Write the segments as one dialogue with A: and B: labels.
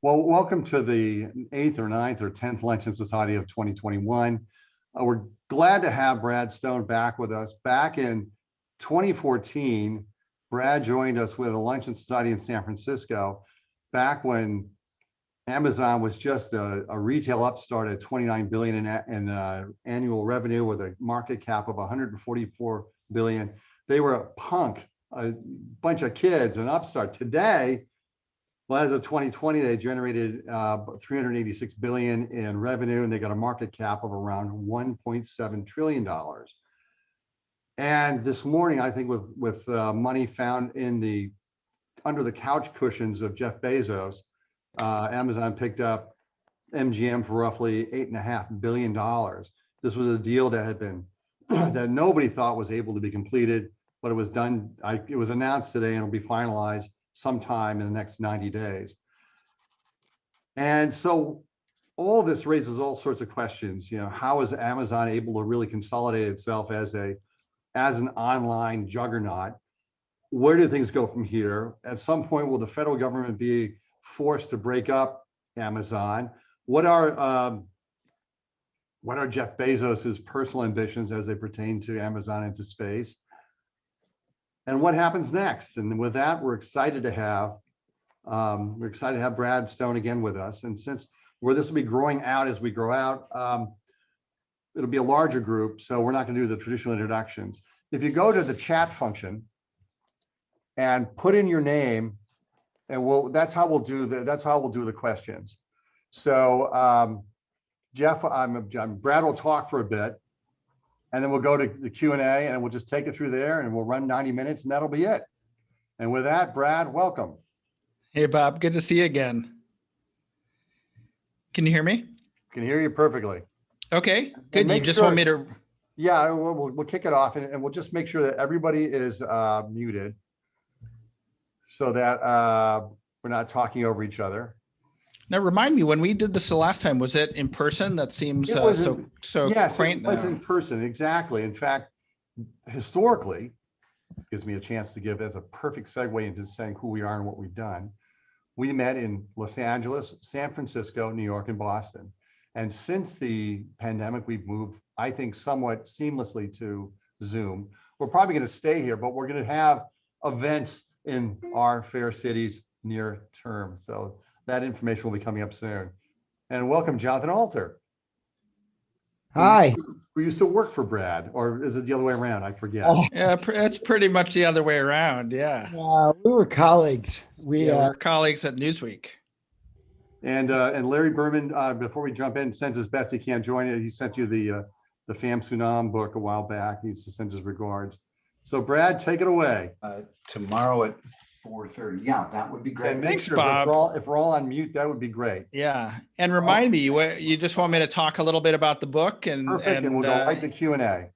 A: Well, welcome to the 8th or 9th or 10th Luncheon Society of 2021. We're glad to have Brad Stone back with us. Back in 2014, Brad joined us with a Luncheon Society in San Francisco, back when Amazon was just a retail upstart at 29 billion in annual revenue with a market cap of 144 billion. They were a punk, a bunch of kids, an upstart. Today, well, as of 2020, they generated 386 billion in revenue, and they got a market cap of around 1.7 trillion dollars. And this morning, I think with money found in the under the couch cushions of Jeff Bezos, Amazon picked up MGM for roughly $8.5 billion. This was a deal that had been that nobody thought was able to be completed, but it was done. It was announced today, and it'll be finalized sometime in the next 90 days. And so all of this raises all sorts of questions. How is Amazon able to really consolidate itself as an online juggernaut? Where do things go from here? At some point, will the federal government be forced to break up Amazon? What are Jeff Bezos's personal ambitions as they pertain to Amazon into space? And what happens next? And with that, we're excited to have Brad Stone again with us. And since this will be growing out as we grow out, it'll be a larger group, so we're not going to do the traditional introductions. If you go to the chat function and put in your name, and that's how we'll do the questions. So Jeff, Brad will talk for a bit, and then we'll go to the Q&A, and we'll just take it through there, and we'll run 90 minutes, and that'll be it. And with that, Brad, welcome.
B: Hey, Bob. Good to see you again. Can you hear me?
A: Can hear you perfectly.
B: Okay, good. You just want me to...
A: Yeah, we'll kick it off, and we'll just make sure that everybody is muted so that we're not talking over each other.
B: Now, remind me, when we did this the last time, was it in person? That seems
A: yes,
B: quaint.
A: It was in person, exactly. In fact, historically, gives me a chance to give as a perfect segue into saying who we are and what we've done. We met in Los Angeles, San Francisco, New York, and Boston. And since the pandemic, we've moved, I think, somewhat seamlessly to Zoom. We're probably going to stay here, but we're going to have events in our fair cities near term. So that information will be coming up soon. And welcome, Jonathan Alter.
C: Hi.
A: Who used to work for Brad, or is it the other way around? I forget.
B: Yeah, it's pretty much the other way around. Yeah.
C: We were colleagues. We
B: were colleagues at Newsweek.
A: And Larry Berman, before we jump in, sends his best. He can't join it. He sent you the Pham Sunam book a while back. He sends his regards. So Brad, take it away.
D: Tomorrow at 4:30. Yeah, that would be great.
A: And make
B: Thanks,
A: sure
B: Bob.
A: if we're all on mute, that would be great.
B: Yeah, and remind me, you just want me to talk a little bit about the book, and
A: perfect, and we'll go right to Q&A.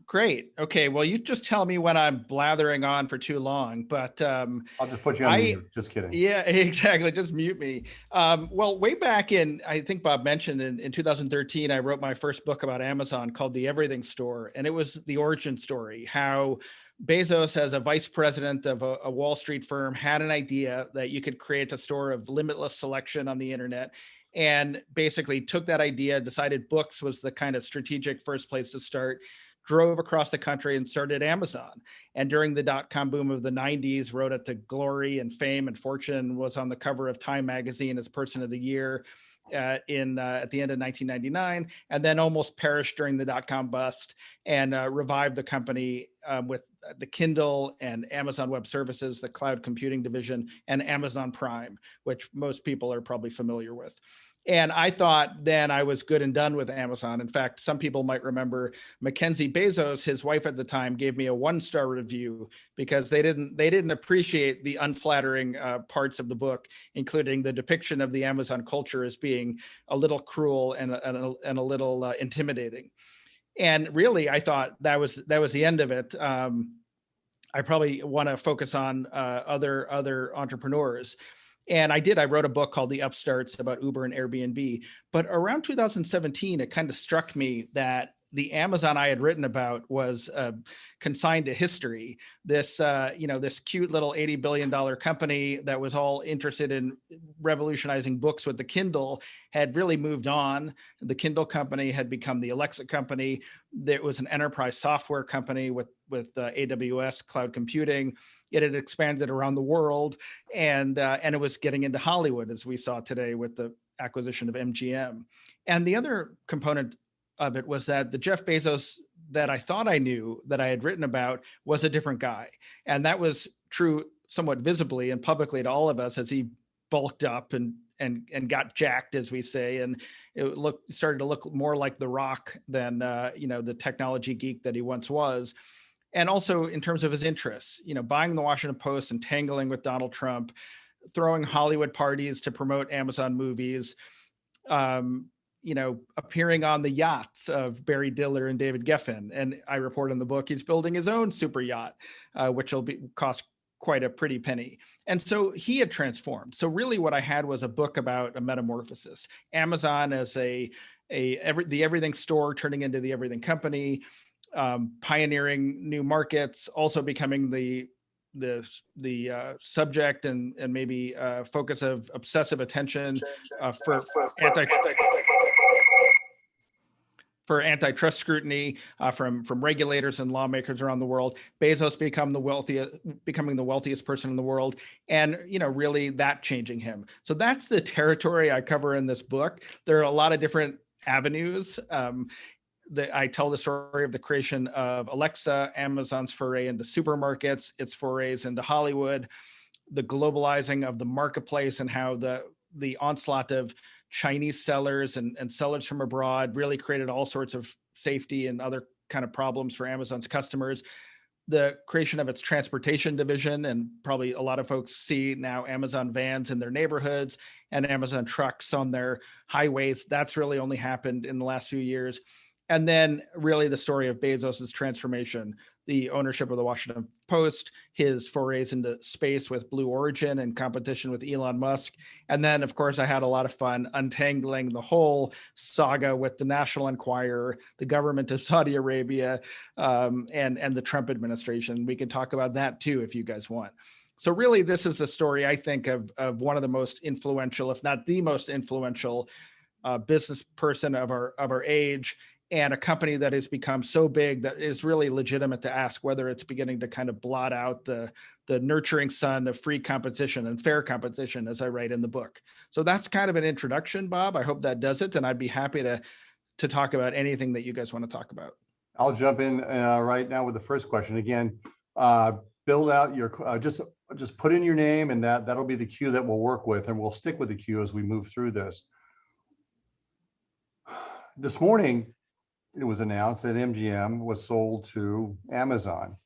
B: Great. Okay. Well, you just tell me when I'm blathering on for too long, but
A: I'll just put you on mute. Just kidding.
B: Yeah, exactly. Just mute me. Well, way back in, I think Bob mentioned in 2013, I wrote my first book about Amazon called The Everything Store, and it was the origin story, how Bezos, as a vice president of a Wall Street firm, had an idea that you could create a store of limitless selection on the internet, and basically took that idea, decided books was the kind of strategic first place to start, drove across the country and started Amazon. And during the dot-com boom of the 90s, wrote it to glory and fame and fortune, was on the cover of Time magazine as Person of the Year at the end of 1999, and then almost perished during the dot-com bust, and revived the company with the Kindle and Amazon Web Services, the cloud computing division, and Amazon Prime, which most people are probably familiar with. And I thought then I was good and done with Amazon. In fact, some people might remember Mackenzie Bezos, his wife at the time, gave me a 1-star review because they didn't appreciate the unflattering parts of the book, including the depiction of the Amazon culture as being a little cruel and a little intimidating. And really, I thought that was the end of it. I probably want to focus on other entrepreneurs. And I wrote a book called The Upstarts about Uber and Airbnb. But around 2017, it kind of struck me that the Amazon I had written about was consigned to history. This, this cute little $80 billion company that was all interested in revolutionizing books with the Kindle had really moved on. The Kindle company had become the Alexa company. There was an enterprise software company with AWS cloud computing. It had expanded around the world, and it was getting into Hollywood, as we saw today with the acquisition of MGM. And the other component of it was that the Jeff Bezos that I thought I knew, that I had written about, was a different guy. And that was true somewhat visibly and publicly to all of us as he bulked up and got jacked, as we say, and it started to look more like The Rock than the technology geek that he once was. And also in terms of his interests, buying the Washington Post, entangling with Donald Trump, throwing Hollywood parties to promote Amazon movies, appearing on the yachts of Barry Diller and David Geffen. And I report in the book, he's building his own super yacht, which will cost quite a pretty penny. And so he had transformed. So really what I had was a book about a metamorphosis. Amazon as the everything store turning into the everything company, pioneering new markets, also becoming the subject and maybe focus of obsessive attention for antitrust scrutiny from regulators and lawmakers around the world. Bezos becoming the wealthiest person in the world, and really that changing him. So that's the territory I cover in this book. There are a lot of different avenues. I tell the story of the creation of Alexa, Amazon's foray into supermarkets, its forays into Hollywood, the globalizing of the marketplace, and how the onslaught of Chinese sellers and sellers from abroad really created all sorts of safety and other kind of problems for Amazon's customers. The creation of its transportation division, and probably a lot of folks see now Amazon vans in their neighborhoods and Amazon trucks on their highways. That's really only happened in the last few years. And then really the story of Bezos's transformation, the ownership of the Washington Post, his forays into space with Blue Origin and competition with Elon Musk. And then, of course, I had a lot of fun untangling the whole saga with the National Enquirer, the government of Saudi Arabia, and the Trump administration. We can talk about that too, if you guys want. So really, this is a story, I think, of one of the most influential, if not the most influential business person of our age, and a company that has become so big that it's really legitimate to ask whether it's beginning to kind of blot out the nurturing sun of free competition and fair competition, as I write in the book. So that's kind of an introduction, Bob. I hope that does it. And I'd be happy to talk about anything that you guys want to talk about.
A: I'll jump in right now with the first question. Again, build out your, just put in your name, and that'll be the cue that we'll work with, and we'll stick with the cue as we move through this. This morning, it was announced that MGM was sold to Amazon,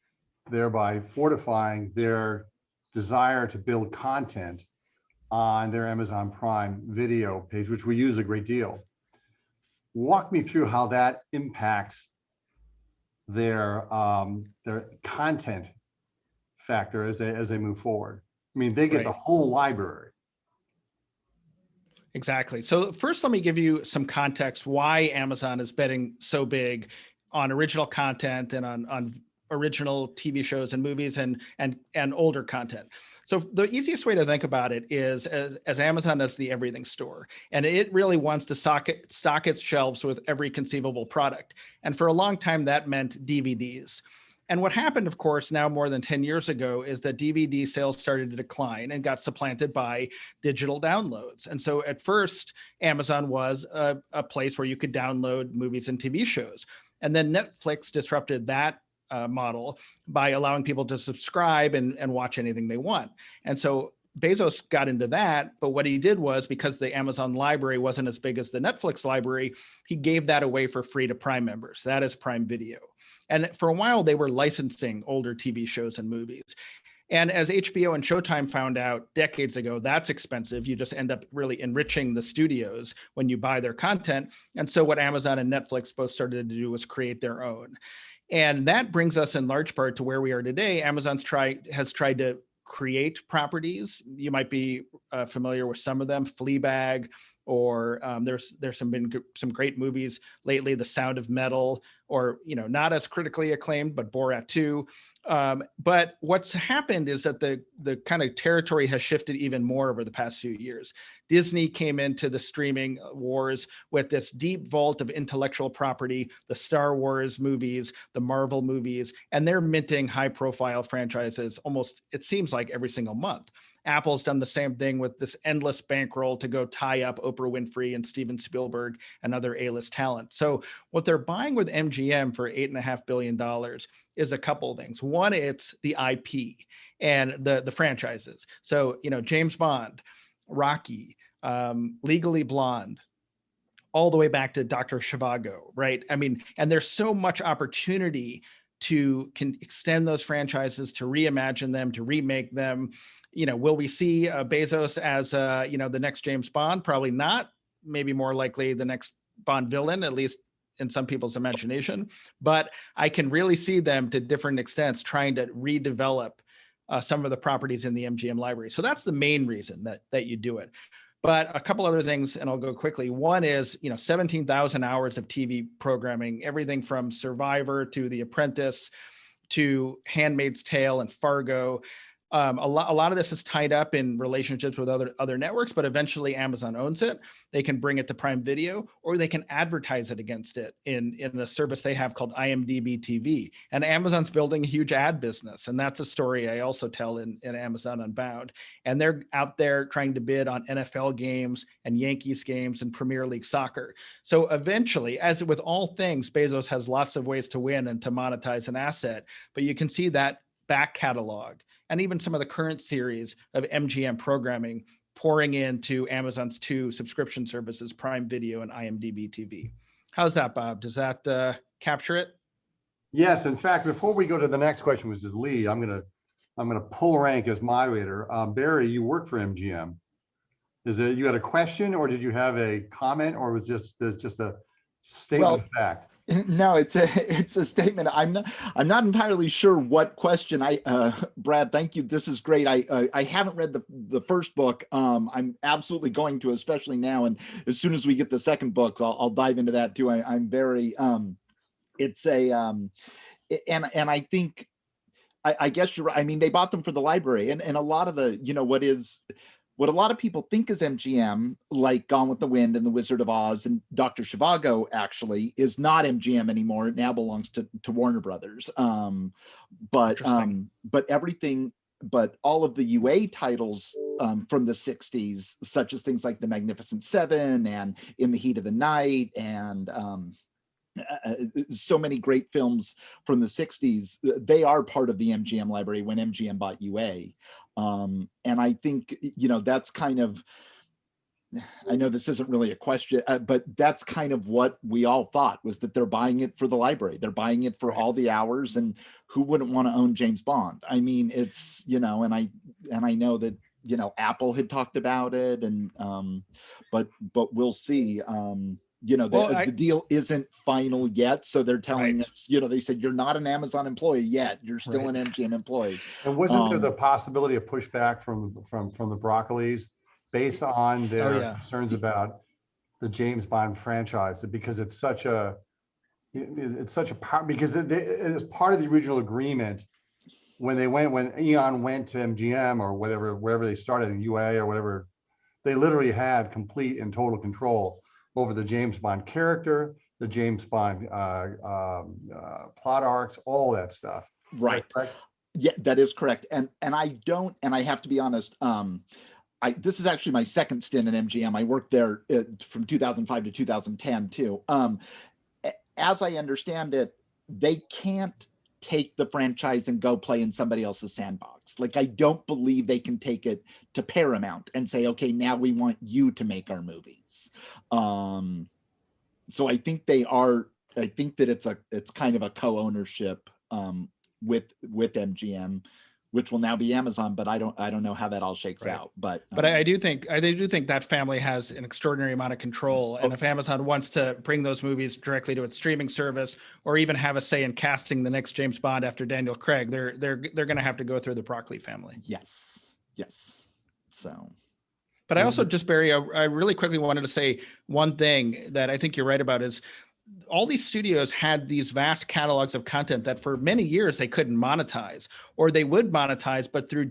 A: thereby fortifying their desire to build content on their Amazon Prime Video page, which we use a great deal. Walk me through how that impacts their content factor as they move forward. I mean, they get the whole library.
B: Exactly. So first, let me give you some context why Amazon is betting so big on original content and on original TV shows and movies and older content. So the easiest way to think about it is as Amazon as the everything store, and it really wants to stock its shelves with every conceivable product. And for a long time, that meant DVDs. And what happened, of course, now more than 10 years ago, is that DVD sales started to decline and got supplanted by digital downloads. And so at first, Amazon was a place where you could download movies and TV shows. And then Netflix disrupted that model by allowing people to subscribe and watch anything they want. And so Bezos got into that, but what he did was, because the Amazon library wasn't as big as the Netflix library, he gave that away for free to Prime members. That is Prime Video. And for a while, they were licensing older TV shows and movies. And as HBO and Showtime found out decades ago, that's expensive. You just end up really enriching the studios when you buy their content. And so what Amazon and Netflix both started to do was create their own. And that brings us in large part to where we are today. Amazon has tried to create properties. You might be familiar with some of them, Fleabag or there's some great movies lately, The Sound of Metal, or not as critically acclaimed, but Borat 2. But what's happened is that the kind of territory has shifted even more over the past few years. Disney came into the streaming wars with this deep vault of intellectual property, the Star Wars movies, the Marvel movies, and they're minting high-profile franchises almost, it seems like, every single month. Apple's done the same thing with this endless bankroll to go tie up Oprah Winfrey and Steven Spielberg and other A-list talent. So what they're buying with MGM for $8.5 billion is a couple of things. One, it's the IP and the franchises. So, James Bond, Rocky, Legally Blonde, all the way back to Dr. Zhivago, right? I mean, and there's so much opportunity can extend those franchises, to reimagine them, to remake them. Will we see Bezos as the next James Bond? Probably not. Maybe more likely the next Bond villain, at least in some people's imagination. But I can really see them, to different extents, trying to redevelop some of the properties in the MGM library. So that's the main reason that you do it. But a couple other things, and I'll go quickly. One is, 17,000 hours of TV programming, everything from Survivor to The Apprentice to Handmaid's Tale and Fargo. A lot of this is tied up in relationships with other networks, but eventually Amazon owns it. They can bring it to Prime Video, or they can advertise it against it in the service they have called IMDb TV. And Amazon's building a huge ad business, and that's a story I also tell in Amazon Unbound. And they're out there trying to bid on NFL games and Yankees games and Premier League soccer. So eventually, as with all things, Bezos has lots of ways to win and to monetize an asset. But you can see that back catalog and even some of the current series of MGM programming pouring into Amazon's two subscription services, Prime Video and IMDb TV. How's that, Bob? Does that capture it?
A: Yes. In fact, before we go to the next question, which is Lee, I'm gonna pull rank as moderator. Barry, you work for MGM. You had a question, or did you have a comment, or was just a statement of fact?
E: No, it's a statement. I'm not entirely sure what question. Brad, thank you. This is great. I haven't read the first book. I'm absolutely going to, especially now. And as soon as we get the second book, I'll dive into that too. I'm very. It's a and I think I guess you're right. I mean, they bought them for the library, and a lot of the what a lot of people think is MGM, like Gone with the Wind and The Wizard of Oz and Dr. Zhivago, actually is not MGM anymore. It now belongs to Warner Brothers. But everything, but all of the UA titles from the 60s, such as things like The Magnificent Seven and In the Heat of the Night and so many great films from the 60s, they are part of the MGM library when MGM bought UA. And I think, that's kind of, I know this isn't really a question, but that's kind of what we all thought, was that they're buying it for the library. They're buying it for all the hours, and who wouldn't want to own James Bond? I mean, it's, and I know that, Apple had talked about it, and, but we'll see. The deal isn't final yet. So they're telling us, they said, you're not an Amazon employee yet. You're still an MGM employee.
A: And wasn't there the possibility of pushback from the Broccolis based on their concerns about the James Bond franchise? Because it's such a part, because it is part of the original agreement when Eon went to MGM or whatever, wherever they started in UA or whatever, they literally had complete and total control over the James Bond character, the James Bond plot arcs, all that stuff.
E: Right. Yeah, that is correct. And I have to be honest, this is actually my second stint at MGM. I worked there from 2005 to 2010 too. As I understand it, they can't take the franchise and go play in somebody else's sandbox. Like, I don't believe they can take it to Paramount and say, okay, now we want you to make our movies. So I think that it's kind of a co-ownership with MGM, which will now be Amazon, but I don't know how that all shakes out. But
B: I do think that family has an extraordinary amount of control. And if Amazon wants to bring those movies directly to its streaming service, or even have a say in casting the next James Bond after Daniel Craig, they're going to have to go through the Broccoli family.
E: Yes. So.
B: But I also just, Barry, I really quickly wanted to say one thing that I think you're right about is all these studios had these vast catalogs of content that for many years they couldn't monetize, or they would monetize, but through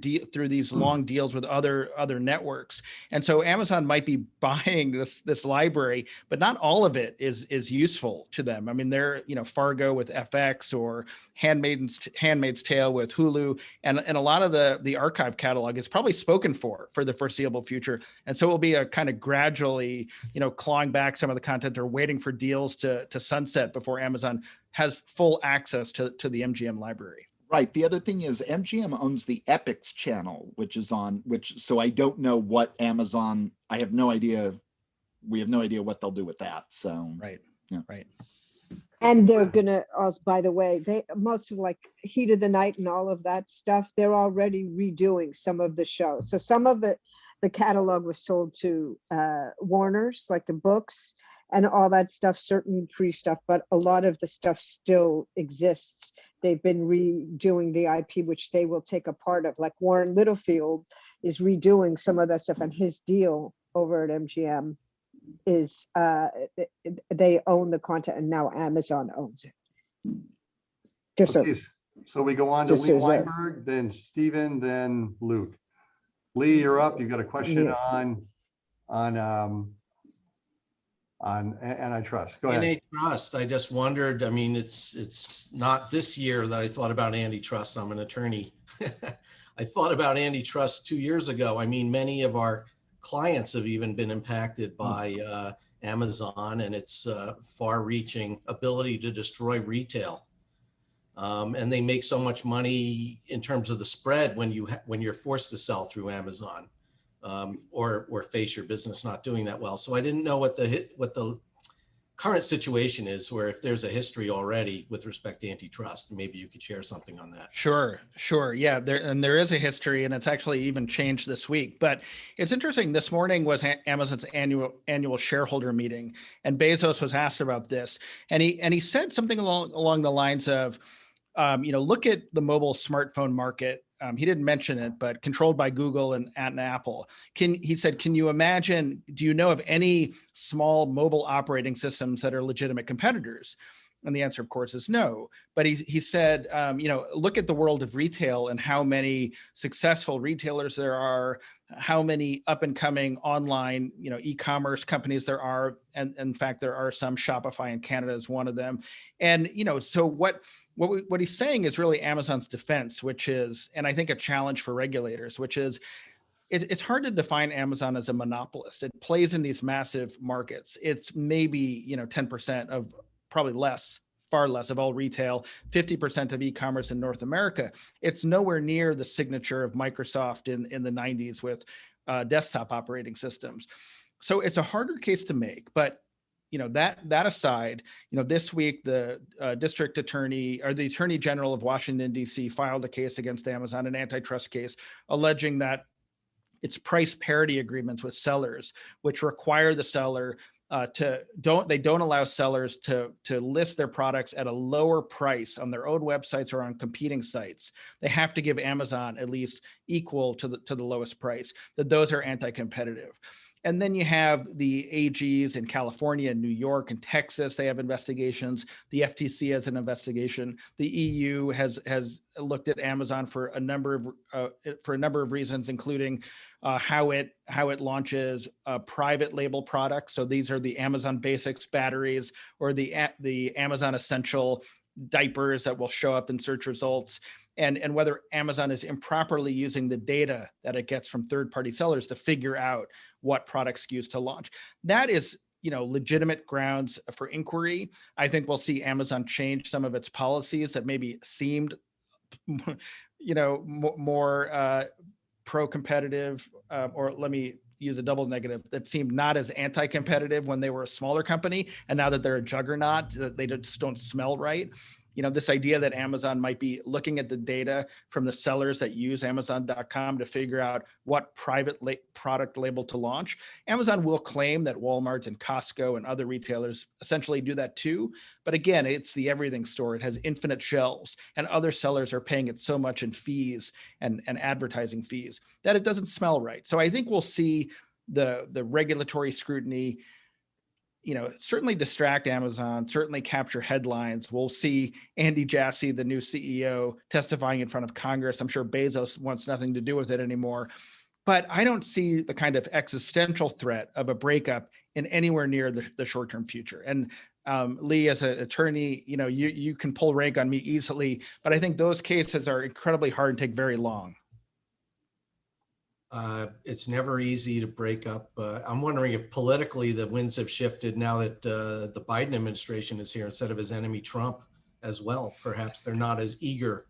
B: these long deals with other networks. And so Amazon might be buying this library, but not all of it is useful to them. I mean, they're, Fargo with FX, or Handmaid's Tale with Hulu, and a lot of the archive catalog is probably spoken for the foreseeable future. And so it will be a kind of gradually, clawing back some of the content, or waiting for deals to sunset before Amazon has full access to the MGM library.
E: Right. The other thing is MGM owns the Epix channel, so I don't know what Amazon, I have no idea. We have no idea what they'll do with that. So,
B: right.
E: Yeah.
B: Right.
F: And they're gonna, by the way, most of like Heat of the Night and all of that stuff, they're already redoing some of the shows. So some of it, the catalog was sold to Warner's, like the books and all that stuff, certain pre-stuff, but a lot of the stuff still exists. They've been redoing the IP, which they will take a part of. Like Warren Littlefield is redoing some of that stuff, and his deal over at MGM is they own the content, and now Amazon owns it. Just
A: Okay, so we go on to
F: just
A: Lee
F: as a-
A: Weinberg, then Stephen, then Luke. Lee, you're up. You've got a question on antitrust. Go ahead.
G: Antitrust, I just wondered, I mean, it's not this year that I thought about antitrust. I'm an attorney. I thought about antitrust 2 years ago. I mean, many of our clients have even been impacted by Amazon and its far-reaching ability to destroy retail. And they make so much money in terms of the spread when you're forced to sell through Amazon. Or face your business not doing that well. So I didn't know what the current situation is, where if there's a history already with respect to antitrust, maybe you could share something on that.
B: Sure. Yeah, there is a history, and it's actually even changed this week. But it's interesting. This morning was Amazon's annual shareholder meeting, and Bezos was asked about this, and he said something along the lines of, look at the mobile smartphone market. He didn't mention it, but controlled by Google and Apple. He said, can you imagine, do you know of any small mobile operating systems that are legitimate competitors? And the answer, of course, is no. But he said, look at the world of retail and how many successful retailers there are, how many up and coming online, e-commerce companies there are. And in fact, there are some. Shopify in Canada is one of them. And, so what he's saying is really Amazon's defense, which is, and I think a challenge for regulators, which is, it's hard to define Amazon as a monopolist. It plays in these massive markets. It's maybe, 10% of, probably less, far less of all retail, 50% of e-commerce in North America. It's nowhere near the signature of Microsoft in the 90s with desktop operating systems. So it's a harder case to make, but that aside, this week the district attorney, or the attorney general of Washington, D.C. filed a case against Amazon, an antitrust case, alleging that its price parity agreements with sellers, which require the seller they don't allow sellers to list their products at a lower price on their own websites or on competing sites. They have to give Amazon at least equal to the lowest price. That those are anti-competitive. And then you have the AGs in California and New York and Texas. They have investigations. The FTC has an investigation. The EU has looked at Amazon for a number of reasons, including how it launches private label products. So these are the Amazon Basics batteries, or the Amazon Essential diapers that will show up in search results. And whether Amazon is improperly using the data that it gets from third-party sellers to figure out what product SKUs to launch. That is, legitimate grounds for inquiry. I think we'll see Amazon change some of its policies that maybe seemed, more pro-competitive, or let me use a double negative, that seemed not as anti-competitive when they were a smaller company, and now that they're a juggernaut, they just don't smell right. This idea that Amazon might be looking at the data from the sellers that use Amazon.com to figure out what private product label to launch. Amazon will claim that Walmart and Costco and other retailers essentially do that too. But again, it's the everything store. It has infinite shelves, and other sellers are paying it so much in fees and advertising fees that it doesn't smell right. So I think we'll see the regulatory scrutiny, certainly distract Amazon, certainly capture headlines. We'll see Andy Jassy, the new CEO, testifying in front of Congress. I'm sure Bezos wants nothing to do with it anymore. But I don't see the kind of existential threat of a breakup in anywhere near the short-term future. And Lee, as an attorney, you can pull rank on me easily, but I think those cases are incredibly hard and take very long.
G: It's never easy to break up. I'm wondering if politically the winds have shifted now that the Biden administration is here instead of his enemy Trump as well. Perhaps they're not as eager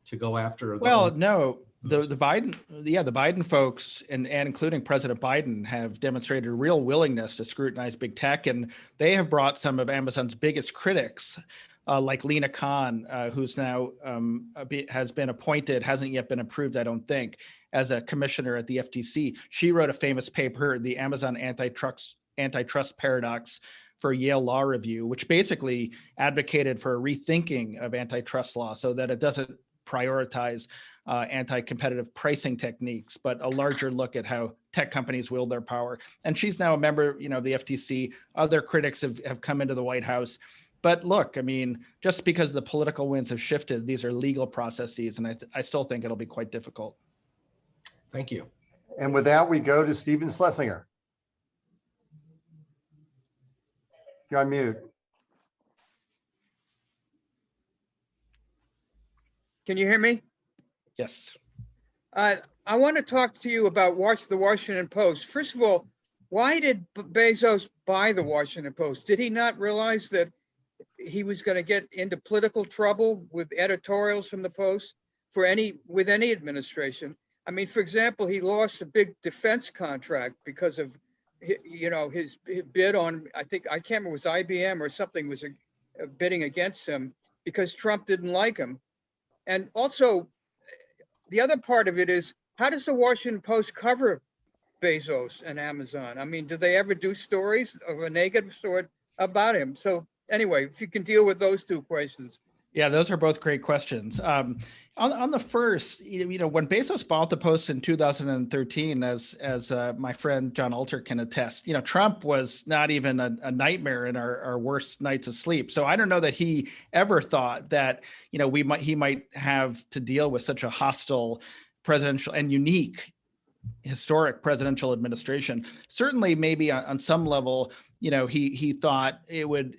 G: to go after.
B: The Biden folks and including President Biden have demonstrated a real willingness to scrutinize big tech, and they have brought some of Amazon's biggest critics, like Lena Khan, who's now has been appointed, hasn't yet been approved, I don't think, as a commissioner at the FTC. She wrote a famous paper, The Amazon Antitrust Paradox, for Yale Law Review, which basically advocated for a rethinking of antitrust law so that it doesn't prioritize anti-competitive pricing techniques, but a larger look at how tech companies wield their power. And she's now a member, of the FTC. Other critics have come into the White House. But look, I mean, just because the political winds have shifted, these are legal processes, and I still think it'll be quite difficult.
G: Thank you.
A: And with that, we go to Stephen Schlesinger. You're on mute.
H: Can you hear me?
B: Yes.
H: I want to talk to you about the Washington Post. First of all, why did Bezos buy the Washington Post? Did he not realize that he was going to get into political trouble with editorials from the Post with any administration? I mean, for example, he lost a big defense contract because of, his bid on, I can't remember, it was IBM or something was bidding against him because Trump didn't like him. And also, the other part of it is, how does the Washington Post cover Bezos and Amazon? I mean, do they ever do stories of a negative sort about him? So anyway, if you can deal with those two questions.
B: Yeah, those are both great questions. On the first, when Bezos bought the Post in 2013, as my friend John Alter can attest, Trump was not even a nightmare in our worst nights of sleep. So I don't know that he ever thought that, he might have to deal with such a hostile presidential and unique historic presidential administration. Certainly, maybe on some level, he thought it would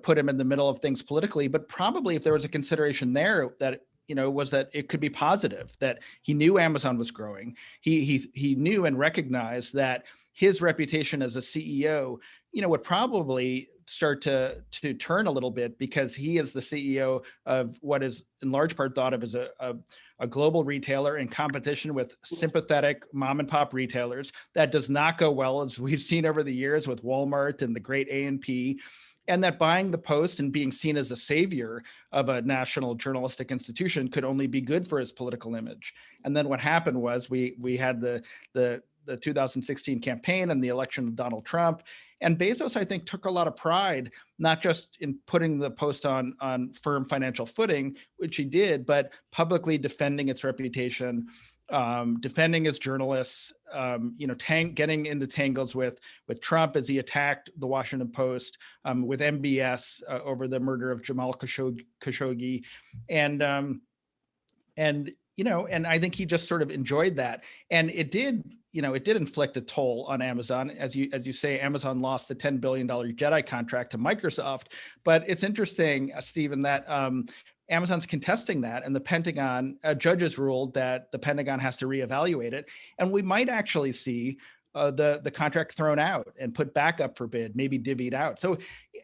B: put him in the middle of things politically. But probably if there was a consideration there that was that it could be positive, that he knew Amazon was growing. He knew and recognized that his reputation as a CEO, would probably start to turn a little bit because he is the CEO of what is in large part thought of as a global retailer in competition with sympathetic mom and pop retailers. That does not go well, as we've seen over the years with Walmart and the great A&P. And that buying the Post and being seen as a savior of a national journalistic institution could only be good for his political image. And then what happened was we had the 2016 campaign and the election of Donald Trump. And Bezos, I think, took a lot of pride, not just in putting the Post on firm financial footing, which he did, but publicly defending its reputation, defending his journalists, getting into tangles with Trump as he attacked the Washington Post, with MBS over the murder of Jamal Khashoggi, and I think he just sort of enjoyed that, and it did inflict a toll on Amazon. As you say, Amazon lost the $10 billion JEDI contract to Microsoft, but it's interesting, Stephen, that Amazon's contesting that, and the Pentagon judges ruled that the Pentagon has to reevaluate it, and we might actually see the contract thrown out and put back up for bid, maybe divvied out. So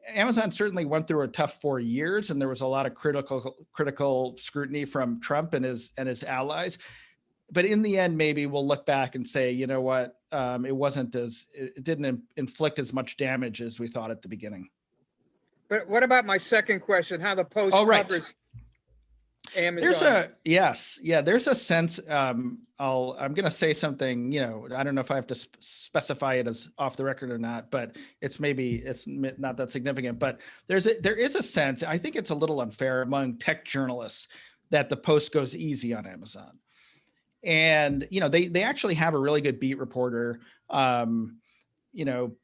B: Amazon certainly went through a tough 4 years, and there was a lot of critical scrutiny from Trump and his allies. But in the end, maybe we'll look back and say, you know what, it didn't inflict as much damage as we thought at the beginning.
H: But what about my second question? How the Post covers Amazon?
B: There's a sense. I'm going to say something. I don't know if I have to specify it as off the record or not, but it's not that significant. But there is a sense. I think it's a little unfair among tech journalists that the Post goes easy on Amazon. And, they actually have a really good beat reporter. You know,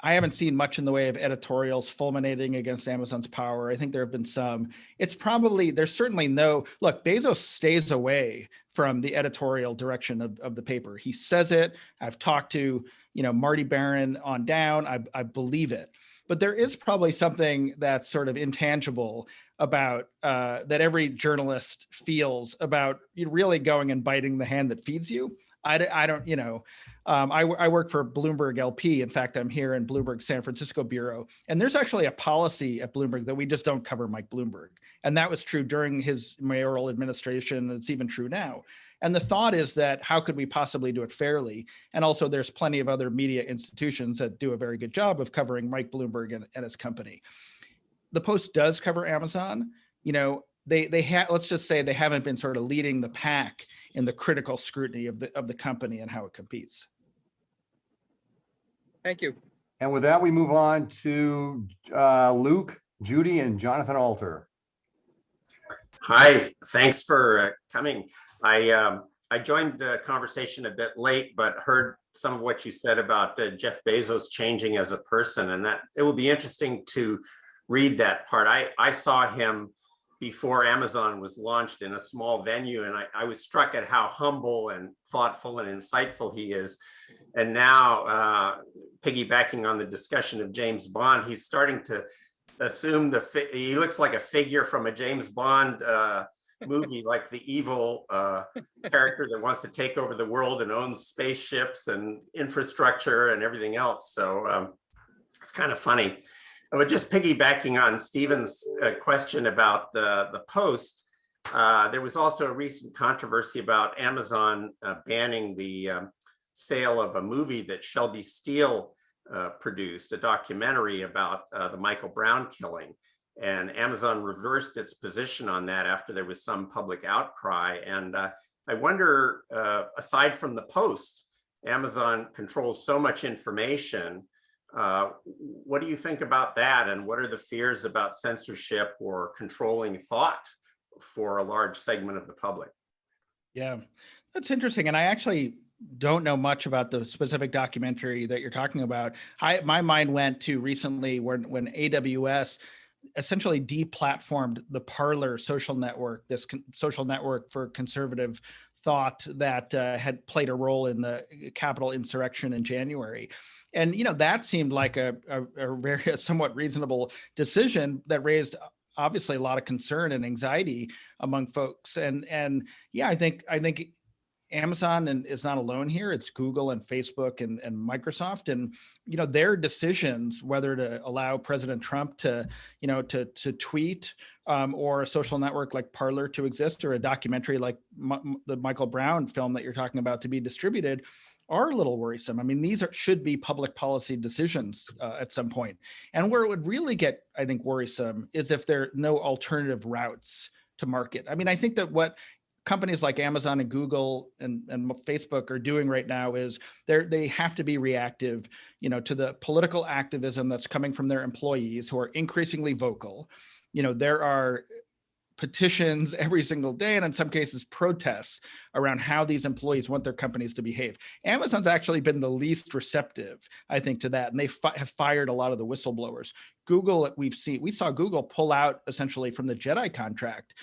B: I haven't seen much in the way of editorials fulminating against Amazon's power. I think there have been some. There's certainly look, Bezos stays away from the editorial direction of the paper. He says it. I've talked to, Marty Barron on down. I believe it. But there is probably something that's sort of intangible about that every journalist feels about really going and biting the hand that feeds you. I don't, I work for Bloomberg LP. In fact, I'm here in Bloomberg San Francisco bureau. And there's actually a policy at Bloomberg that we just don't cover Mike Bloomberg. And that was true during his mayoral administration. It's even true now. And the thought is that how could we possibly do it fairly? And also there's plenty of other media institutions that do a very good job of covering Mike Bloomberg and his company. The Post does cover Amazon. Let's just say they haven't been sort of leading the pack in the critical scrutiny of the company and how it competes.
H: Thank you.
A: And with that, we move on to Luke, Judy, and Jonathan Alter.
I: Hi, thanks for coming. I joined the conversation a bit late, but heard some of what you said about Jeff Bezos changing as a person, and that it will be interesting to read that part. I saw him before Amazon was launched in a small venue, and I was struck at how humble and thoughtful and insightful he is. And now, piggybacking on the discussion of James Bond, he's starting to assume he looks like a figure from a James Bond movie, like the evil character that wants to take over the world and owns spaceships and infrastructure and everything else. So it's kind of funny. But just piggybacking on Stephen's question about the Post, there was also a recent controversy about Amazon banning the sale of a movie that Shelby Steele produced, a documentary about the Michael Brown killing. And Amazon reversed its position on that after there was some public outcry. And I wonder, aside from the Post, Amazon controls so much information. What do you think about that? And what are the fears about censorship or controlling thought for a large segment of the public? Yeah,
B: that's interesting. And I actually don't know much about the specific documentary that you're talking about. My mind went to recently when AWS essentially deplatformed the Parler social network, this social network for conservative thought that had played a role in the Capitol insurrection in January. And, that seemed like a very somewhat reasonable decision that raised obviously a lot of concern and anxiety among folks. And yeah, I think Amazon is not alone here. It's Google and Facebook and Microsoft, and their decisions whether to allow President Trump to tweet or a social network like Parler to exist, or a documentary like the Michael Brown film that you're talking about to be distributed, are a little worrisome. I mean, these should be public policy decisions at some point. And where it would really get, I think, worrisome is if there are no alternative routes to market. I mean, I think that what companies like Amazon and Google and Facebook are doing right now is they have to be reactive, to the political activism that's coming from their employees who are increasingly vocal. There are petitions every single day, and in some cases protests around how these employees want their companies to behave. Amazon's actually been the least receptive, I think, to that, and they have fired a lot of the whistleblowers. Google, we saw Google pull out essentially from the Jedi contract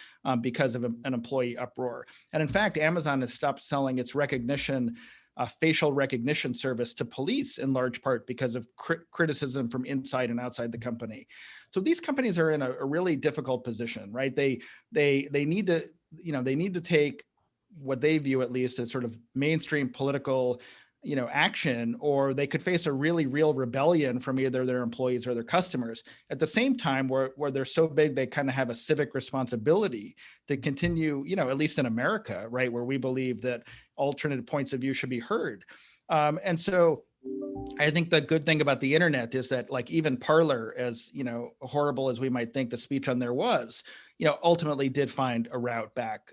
B: because of an employee uproar. And in fact, Amazon has stopped selling its facial recognition service to police in large part because of criticism from inside and outside the company. So these companies are in a really difficult position, right? They need to take what they view at least as sort of mainstream political action, or they could face a really real rebellion from either their employees or their customers. At the same time, where they're so big, they kind of have a civic responsibility to continue, at least in America, right, where we believe that alternate points of view should be heard. And so I think the good thing about the internet is that, like, even Parler, as horrible as we might think the speech on there was, ultimately did find a route back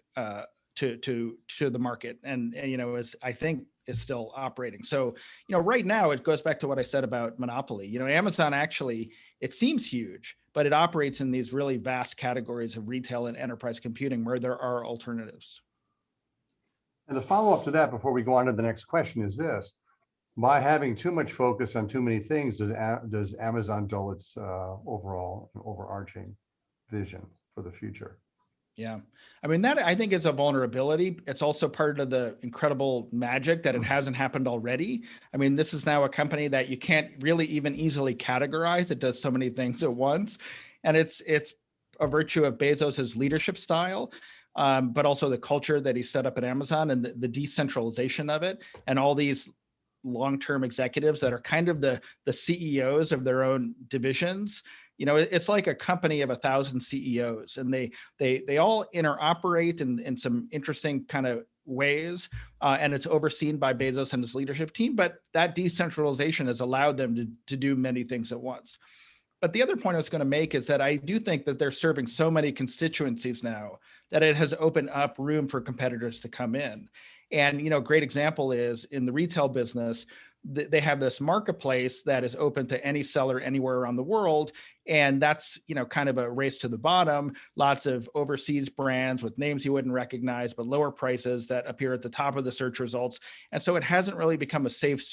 B: to the market, and as I think is still operating. So, right now it goes back to what I said about monopoly. Amazon actually, it seems huge, but it operates in these really vast categories of retail and enterprise computing where there are alternatives.
A: the follow-up to that before we go on to the next question is this. By having too much focus on too many things, does Amazon dull its overall overarching vision for the future?
B: Yeah. I mean, that I think is a vulnerability. It's also part of the incredible magic that it hasn't happened already. I mean, this is now a company that you can't really even easily categorize. It does so many things at once. And it's a virtue of Bezos's leadership style, but also the culture that he set up at Amazon and the decentralization of it, and all these long-term executives that are kind of the CEOs of their own divisions. You know, it's like a company of 1,000 CEOs, and they all interoperate in some interesting kind of ways, and it's overseen by Bezos and his leadership team. But that decentralization has allowed them to do many things at once. But the other point I was going to make is that I do think that they're serving so many constituencies now that it has opened up room for competitors to come in. And, you know, a great example is in the retail business, they have this marketplace that is open to any seller anywhere around the world. And that's, you know, kind of a race to the bottom. Lots of overseas brands with names you wouldn't recognize, but lower prices that appear at the top of the search results. And so it hasn't really become a safe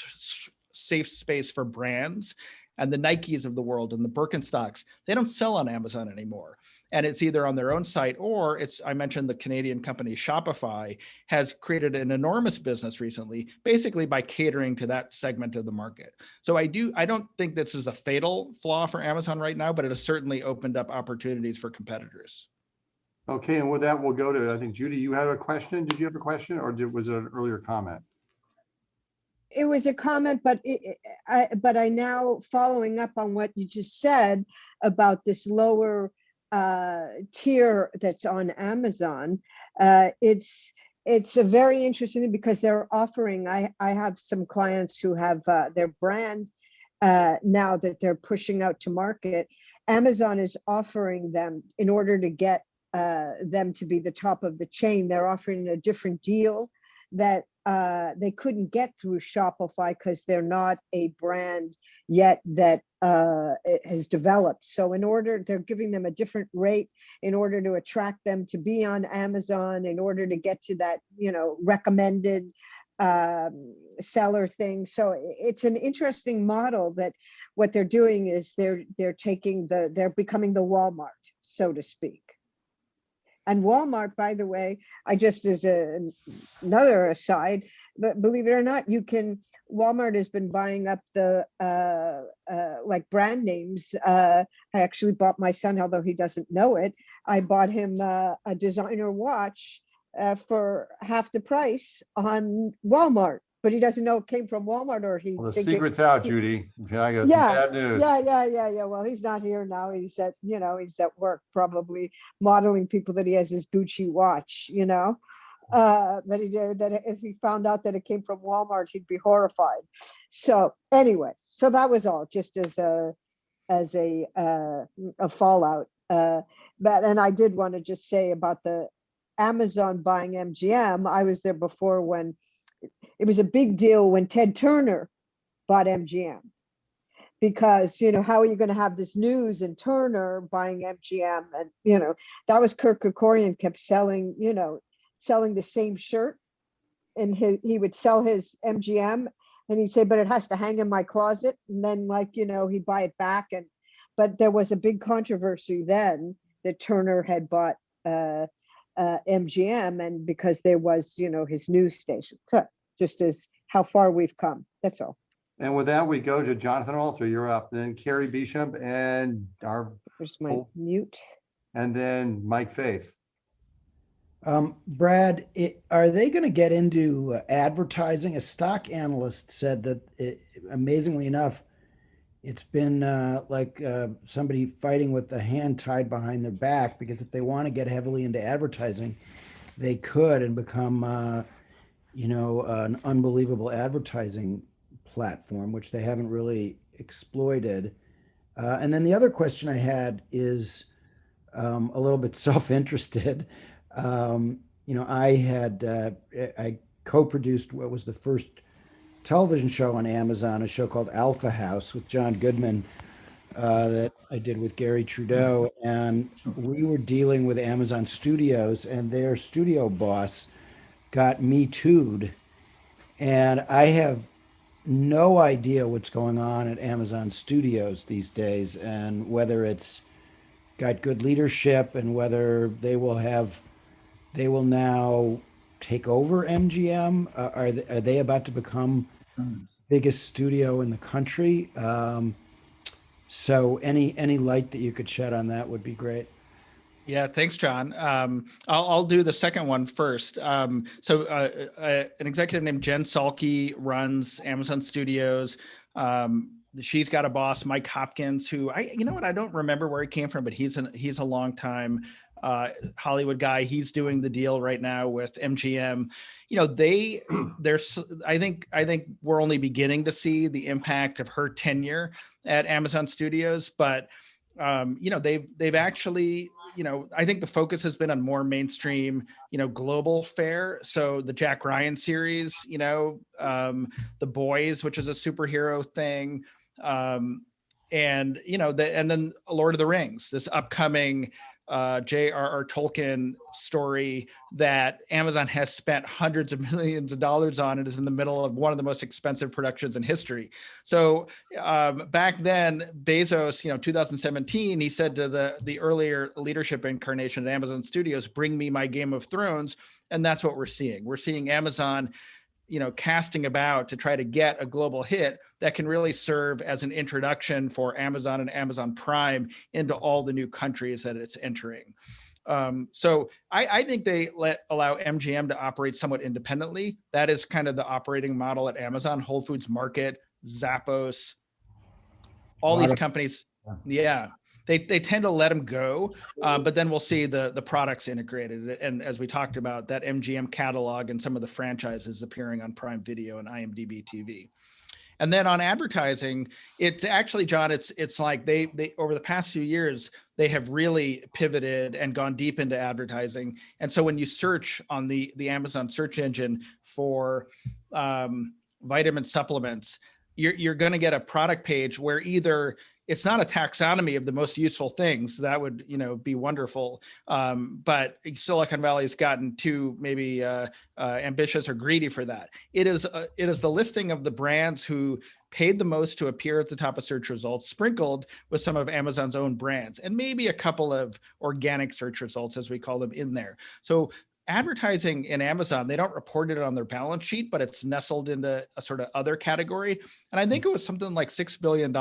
B: space for brands. And the Nikes of the world and the Birkenstocks, they don't sell on Amazon anymore. And it's either on their own site or I mentioned the Canadian company Shopify has created an enormous business recently, basically by catering to that segment of the market. So I don't think this is a fatal flaw for Amazon right now, but it has certainly opened up opportunities for competitors.
A: Okay, and with that, we'll go to, I think, Judy, you had a question. Did you have a question, or was it an earlier comment?
F: It was a comment, but I now, following up on what you just said about this lower tier that's on Amazon, it's a very interesting thing because they're offering. I have some clients who have their brand now that they're pushing out to market. Amazon is offering them, in order to get them to be the top of the chain, they're offering a different deal that they couldn't get through Shopify because they're not a brand yet that has developed. So they're giving them a different rate in order to attract them to be on Amazon, in order to get to that, you know, recommended seller thing. So it's an interesting model that what they're doing is they're becoming the Walmart, so to speak. And Walmart, by the way, I just as another aside, but believe it or not, Walmart has been buying up the like brand names. I actually bought my son, although he doesn't know it, I bought him a designer watch for half the price on Walmart. But he doesn't know it came from Walmart, or he.
A: Well, the secret's out, Judy. Okay, I got some bad news.
F: Yeah. Well, he's not here now. He's at work, probably modeling people that he has his Gucci watch. But he did that. If he found out that it came from Walmart, he'd be horrified. So anyway, so that was all, just as a fallout. And I did want to just say about the Amazon buying MGM. I was there before when. It was a big deal when Ted Turner bought MGM, because, how are you going to have this news and Turner buying MGM? And, that was Kirk Kerkorian kept selling the same shirt, and he would sell his MGM and he'd say, but it has to hang in my closet. And then he'd buy it back. But there was a big controversy then that Turner had bought MGM, and because there was, his news station. So just as how far we've come, that's all.
A: And with that, we go to Jonathan Alter. You're up. Then Carrie Beecham and
F: Where's my mute?
A: And then Mike Faith.
C: Brad, are they going to get into advertising? A stock analyst said that, amazingly enough, it's been like somebody fighting with a hand tied behind their back, because if they want to get heavily into advertising, they could and become, an unbelievable advertising platform, which they haven't really exploited. And then the other question I had is a little bit self-interested. I co-produced what was the first television show on Amazon, a show called Alpha House with John Goodman that I did with Gary Trudeau. And we were dealing with Amazon Studios, and their studio boss got Me Too'd. And I have no idea what's going on at Amazon Studios these days, and whether it's got good leadership and whether they will now take over MGM. Are they about to become biggest studio in the country? So any light that you could shed on that would be great.
B: Yeah, thanks, John. I'll do the second one first. An executive named Jen Salke runs Amazon Studios. She's got a boss, Mike Hopkins, who I don't remember where he came from, but he's a long time Hollywood guy. He's doing the deal right now with MGM. I think we're only beginning to see the impact of her tenure at Amazon Studios, but they've actually, I think the focus has been on more mainstream, global fare. So the Jack Ryan series, The Boys, which is a superhero thing. And then Lord of the Rings, this upcoming J.R.R. Tolkien story that Amazon has spent hundreds of millions of dollars on. It is in the middle of one of the most expensive productions in history. So back then, Bezos, 2017, he said to the earlier leadership incarnation at Amazon Studios, "Bring me my Game of Thrones," and that's what we're seeing. We're seeing Amazon, casting about to try to get a global hit that can really serve as an introduction for Amazon and Amazon Prime into all the new countries that it's entering. So I think they allow MGM to operate somewhat independently. That is kind of the operating model at Amazon, Whole Foods Market, Zappos, all these companies. Yeah. They tend to let them go, but then we'll see the products integrated. And as we talked about, that MGM catalog and some of the franchises appearing on Prime Video and IMDb TV. And then on advertising, it's actually, John, it's like they over the past few years, they have really pivoted and gone deep into advertising. And so when you search on the Amazon search engine for vitamin supplements, you're going to get a product page where either it's not a taxonomy of the most useful things. That would, be wonderful. But Silicon Valley has gotten too maybe ambitious or greedy for that. It is the listing of the brands who paid the most to appear at the top of search results, sprinkled with some of Amazon's own brands, and maybe a couple of organic search results, as we call them, in there. So advertising in Amazon, they don't report it on their balance sheet, but it's nestled into a sort of other category. And I think it was something like $6 billion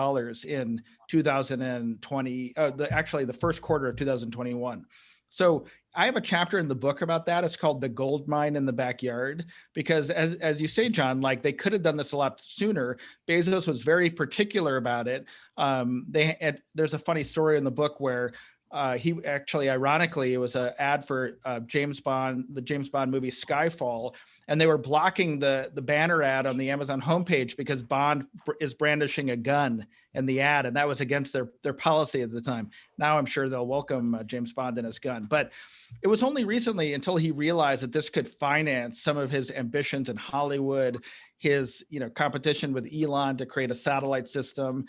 B: in 2020, the first quarter of 2021. So I have a chapter in the book about that. It's called The Gold Mine in the Backyard, because as you say, John, like they could have done this a lot sooner. Bezos was very particular about it. There's a funny story in the book where he actually, ironically, it was an ad for the James Bond movie Skyfall, and they were blocking the banner ad on the Amazon homepage because Bond is brandishing a gun in the ad, and that was against their policy at the time. Now I'm sure they'll welcome James Bond and his gun, but it was only recently until he realized that this could finance some of his ambitions in Hollywood, his competition with Elon to create a satellite system.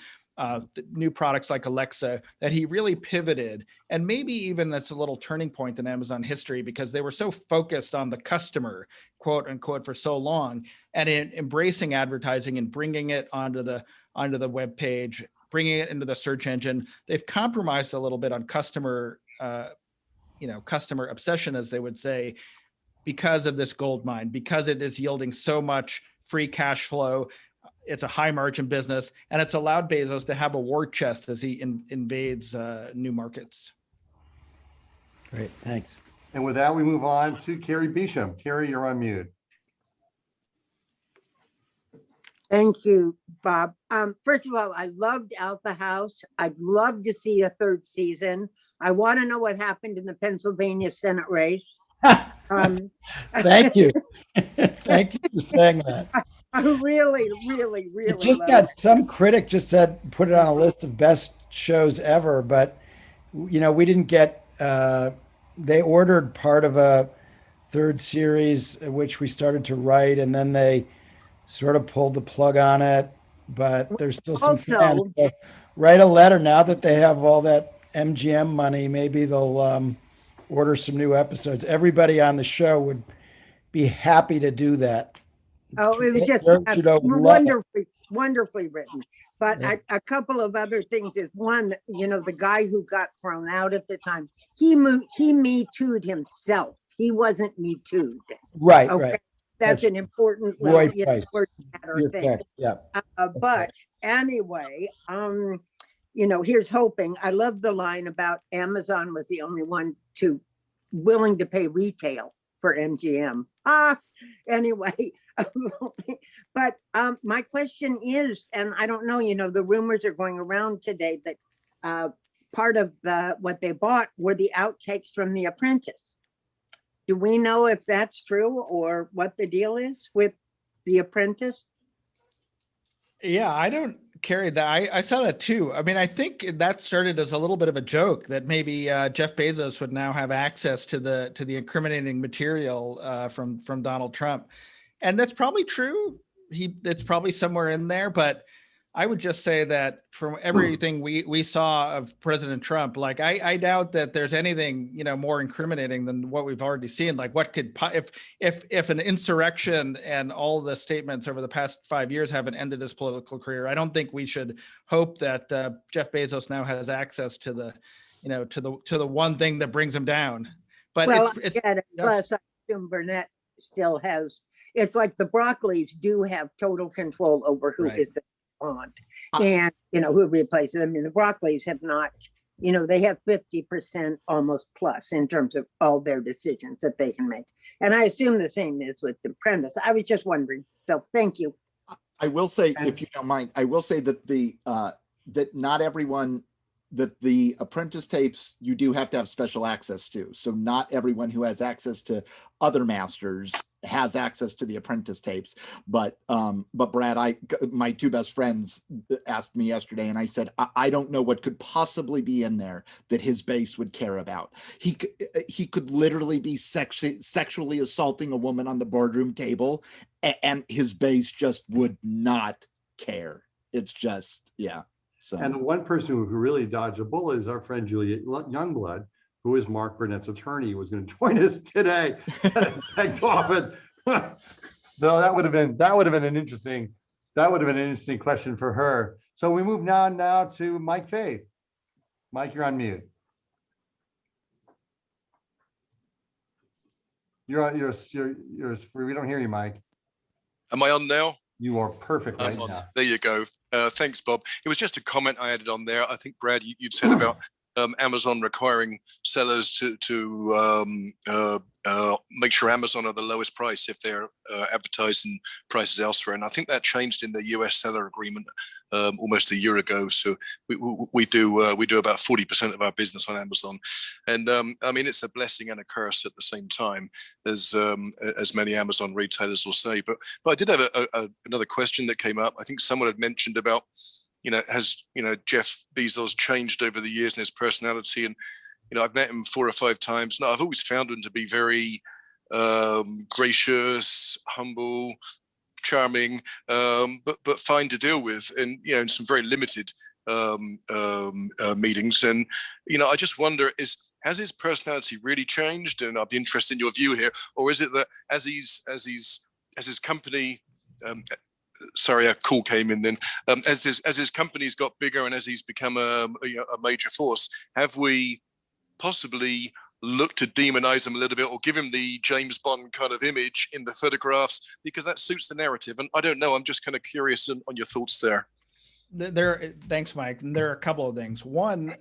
B: New products like Alexa, that he really pivoted. And maybe even that's a little turning point in Amazon history, because they were so focused on the customer, quote unquote, for so long, and in embracing advertising and bringing it onto the web page, bringing it into the search engine. They've compromised a little bit on customer obsession, as they would say, because of this gold mine, because it is yielding so much free cash flow. It's a high margin business, and it's allowed Bezos to have a war chest as he invades new markets.
C: Great, thanks.
A: And with that, we move on to Carrie Beecham. Carrie, you're on mute.
J: Thank you, Bob. First of all, I loved Alpha House. I'd love to see a third season. I want to know what happened in the Pennsylvania Senate race.
C: Thank you. Thank you for saying that.
J: I really
C: It just got, some critic just said, put it on a list of best shows ever, but we didn't get, they ordered part of a third series, which we started to write, and then they sort of pulled the plug on it, but there's still some fans. So write a letter now that they have all that MGM money. Maybe they'll order some new episodes. Everybody on the show would be happy to do that.
J: Oh, it was just
C: Trudeau would love it.
J: wonderfully, wonderfully written. But
C: Yeah.
J: a couple of other things is one, the guy who got thrown out at the time, he Me Too'd himself. He wasn't Me Too'd.
C: Right,
J: Okay.
C: right.
J: That's
C: That's
J: an important
C: Roy
J: little
C: Price.
J: word matter
C: You're
J: thing.
C: correct. Yeah.
J: But anyway, here's hoping. I love the line about Amazon was the only one willing to pay retail for MGM. Anyway, but my question is, and I don't know, the rumors are going around today that part of what they bought were the outtakes from The Apprentice. Do we know if that's true or what the deal is with The Apprentice?
B: Yeah, I don't carry that. I saw that too. I mean, I think that started as a little bit of a joke that maybe Jeff Bezos would now have access to the incriminating material from Donald Trump, and that's probably true. It's probably somewhere in there, but I would just say that from everything we saw of President Trump, like I doubt that there's anything more incriminating than what we've already seen. Like what could if an insurrection and all the statements over the past 5 years haven't ended his political career, I don't think we should hope that Jeff Bezos now has access to the to the one thing that brings him down. But
J: plus I assume Burnett still has. It's like the Broccoli's do have total control over who is on and who replaces them. And the Broccoli's have not, they have 50% almost plus in terms of all their decisions that they can make. And I assume the same is with The Apprentice. I was just wondering. So thank you.
E: I will say, if you don't mind, I will say that that not everyone, that The Apprentice tapes you do have to have special access to. So not everyone who has access to other masters has access to The Apprentice tapes. But Brad, my two best friends asked me yesterday, and I said, I don't know what could possibly be in there that his base would care about. He could literally be sexually assaulting a woman on the boardroom table, and his base just would not care. It's just, yeah. So.
A: And the one person who really dodged a bullet is our friend Juliet Youngblood, who is Mark Burnett's attorney, who was going to join us today. Begged off it. No, that would have been an interesting question for her. So we move now to Mike Faith. Mike, you're on mute. We don't hear you, Mike.
K: Am I on now?
A: You are perfect right now.
K: There you go. Thanks, Bob. It was just a comment I added on there. I think, Brad, you'd said about Amazon requiring sellers to make sure Amazon are the lowest price if they're advertising prices elsewhere. And I think that changed in the US seller agreement almost a year ago. So we do about 40% of our business on Amazon. And I mean, it's a blessing and a curse at the same time, as many Amazon retailers will say. But I did have another question that came up. I think someone had mentioned about, has Jeff Bezos changed over the years in his personality? And I've met him 4 or 5 times. No, I've always found him to be very gracious, humble, charming, but fine to deal with, and in some very limited meetings. And I just wonder, has his personality really changed? And I'd be interested in your view here, or is it that as his company sorry, a call came in then. As his company's got bigger and as he's become a major force, have we possibly looked to demonize him a little bit, or give him the James Bond kind of image in the photographs, because that suits the narrative? And I don't know, I'm just kind of curious on your thoughts there.
B: Thanks, Mike. And there are a couple of things. One,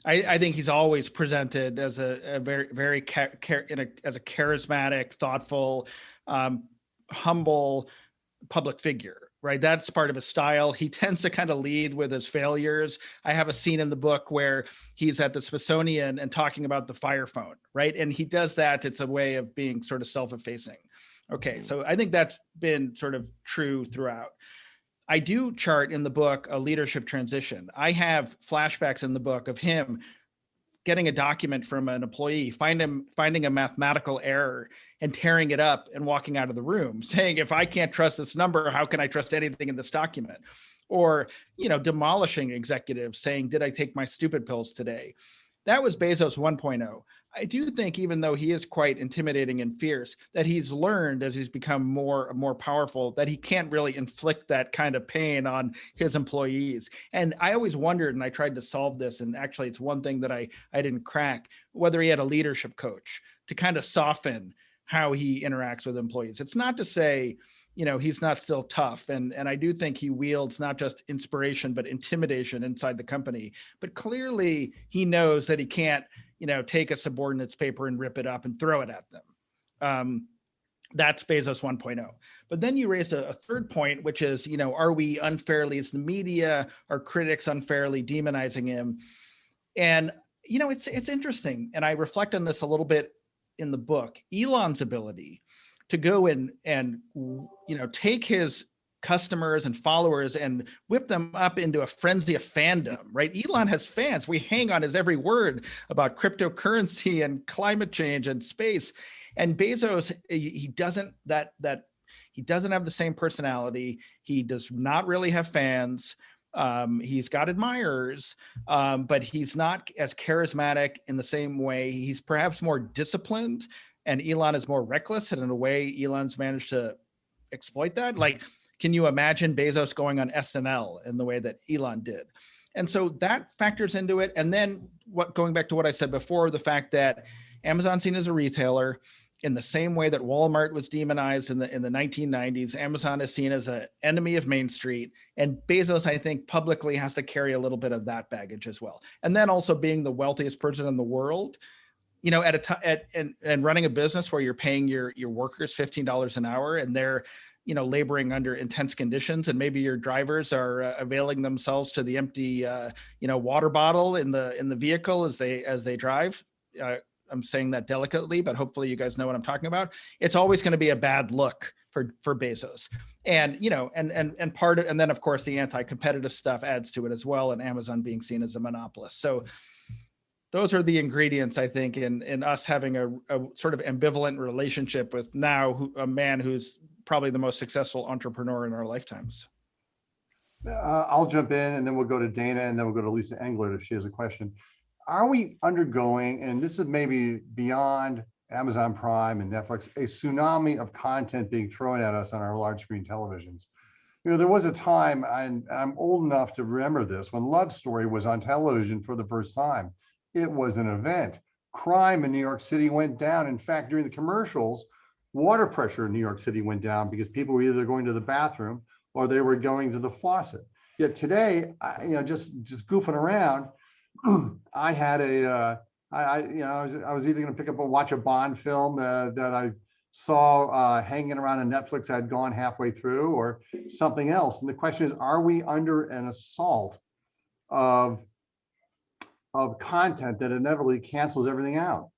B: I think he's always presented as a very, very as a charismatic, thoughtful, humble public figure, right? That's part of his style. He tends to kind of lead with his failures. I have a scene in the book where he's at the Smithsonian and talking about the fire phone, right? And he does that. It's a way of being sort of self-effacing. Okay, so I think that's been sort of true throughout. I do chart in the book a leadership transition. I have flashbacks in the book of him getting a document from an employee, finding a mathematical error and tearing it up and walking out of the room, saying, if I can't trust this number, how can I trust anything in this document? Or, demolishing executives saying, did I take my stupid pills today? That was Bezos 1.0. I do think, even though he is quite intimidating and fierce, that he's learned as he's become more powerful that he can't really inflict that kind of pain on his employees. And I always wondered, and I tried to solve this, and actually it's one thing that I didn't crack, whether he had a leadership coach to kind of soften how he interacts with employees. It's not to say, he's not still tough. And I do think he wields not just inspiration, but intimidation inside the company. But clearly he knows that he can't, take a subordinate's paper and rip it up and throw it at them. That's Bezos 1.0. But then you raised a third point, which is, are we unfairly, is the media, are critics unfairly demonizing him? And, it's interesting. And I reflect on this a little bit in the book. Elon's ability to go in and take his customers and followers and whip them up into a frenzy of fandom, right? Elon has fans. We hang on his every word about cryptocurrency and climate change and space. And Bezos, he doesn't have the same personality. He does not really have fans. He's got admirers, but he's not as charismatic in the same way. He's perhaps more disciplined, and Elon is more reckless. And in a way, Elon's managed to exploit that. Like, can you imagine Bezos going on SNL in the way that Elon did? And so that factors into it. And then going back to what I said before, the fact that Amazon's seen as a retailer in the same way that Walmart was demonized in the 1990s, Amazon is seen as an enemy of Main Street. And Bezos, I think, publicly has to carry a little bit of that baggage as well. And then also being the wealthiest person in the world, at a time and running a business where you're paying your workers $15 an hour, and they're laboring under intense conditions, and maybe your drivers are availing themselves to the empty water bottle in the vehicle as they drive. I'm saying that delicately, but hopefully you guys know what I'm talking about. It's always going to be a bad look for Bezos. And and then of course the anti-competitive stuff adds to it as well, and Amazon being seen as a monopolist. So those are the ingredients, I think, in us having a sort of ambivalent relationship with a man who's probably the most successful entrepreneur in our lifetimes.
A: I'll jump in, and then we'll go to Dana, and then we'll go to Lisa Englert if she has a question. Are we undergoing, and this is maybe beyond Amazon Prime and Netflix, a tsunami of content being thrown at us on our large screen televisions? There was a time, and I'm old enough to remember this, when Love Story was on television for the first time. It was an event. Crime in New York City went down. In fact, during the commercials, water pressure in New York City went down because people were either going to the bathroom or they were going to the faucet. Yet today, just goofing around, I had I was either going to pick up and watch a Bond film that I saw hanging around on Netflix. I'd gone halfway through, or something else. And the question is, are we under an assault of content that inevitably cancels everything out?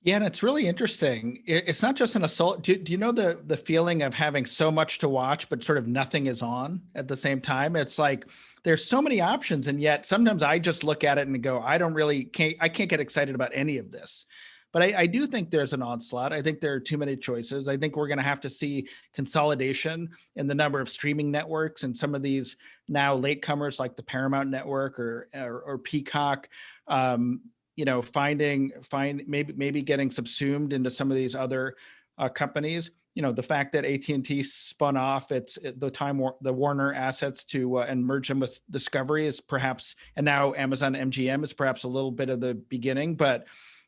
B: Yeah, and it's really interesting. It's not just an assault. Do you know the feeling of having so much to watch, but sort of nothing is on at the same time? It's like there's so many options, and yet sometimes I just look at it and go, I can't get excited about any of this. But I do think there's an onslaught. I think there are too many choices. I think we're going to have to see consolidation in the number of streaming networks, and some of these now latecomers like the Paramount Network or Peacock. Maybe getting subsumed into some of these other companies. The fact that AT&T spun off the Warner assets to and merge them with Discovery is perhaps, and now Amazon MGM is perhaps a little bit of the beginning. But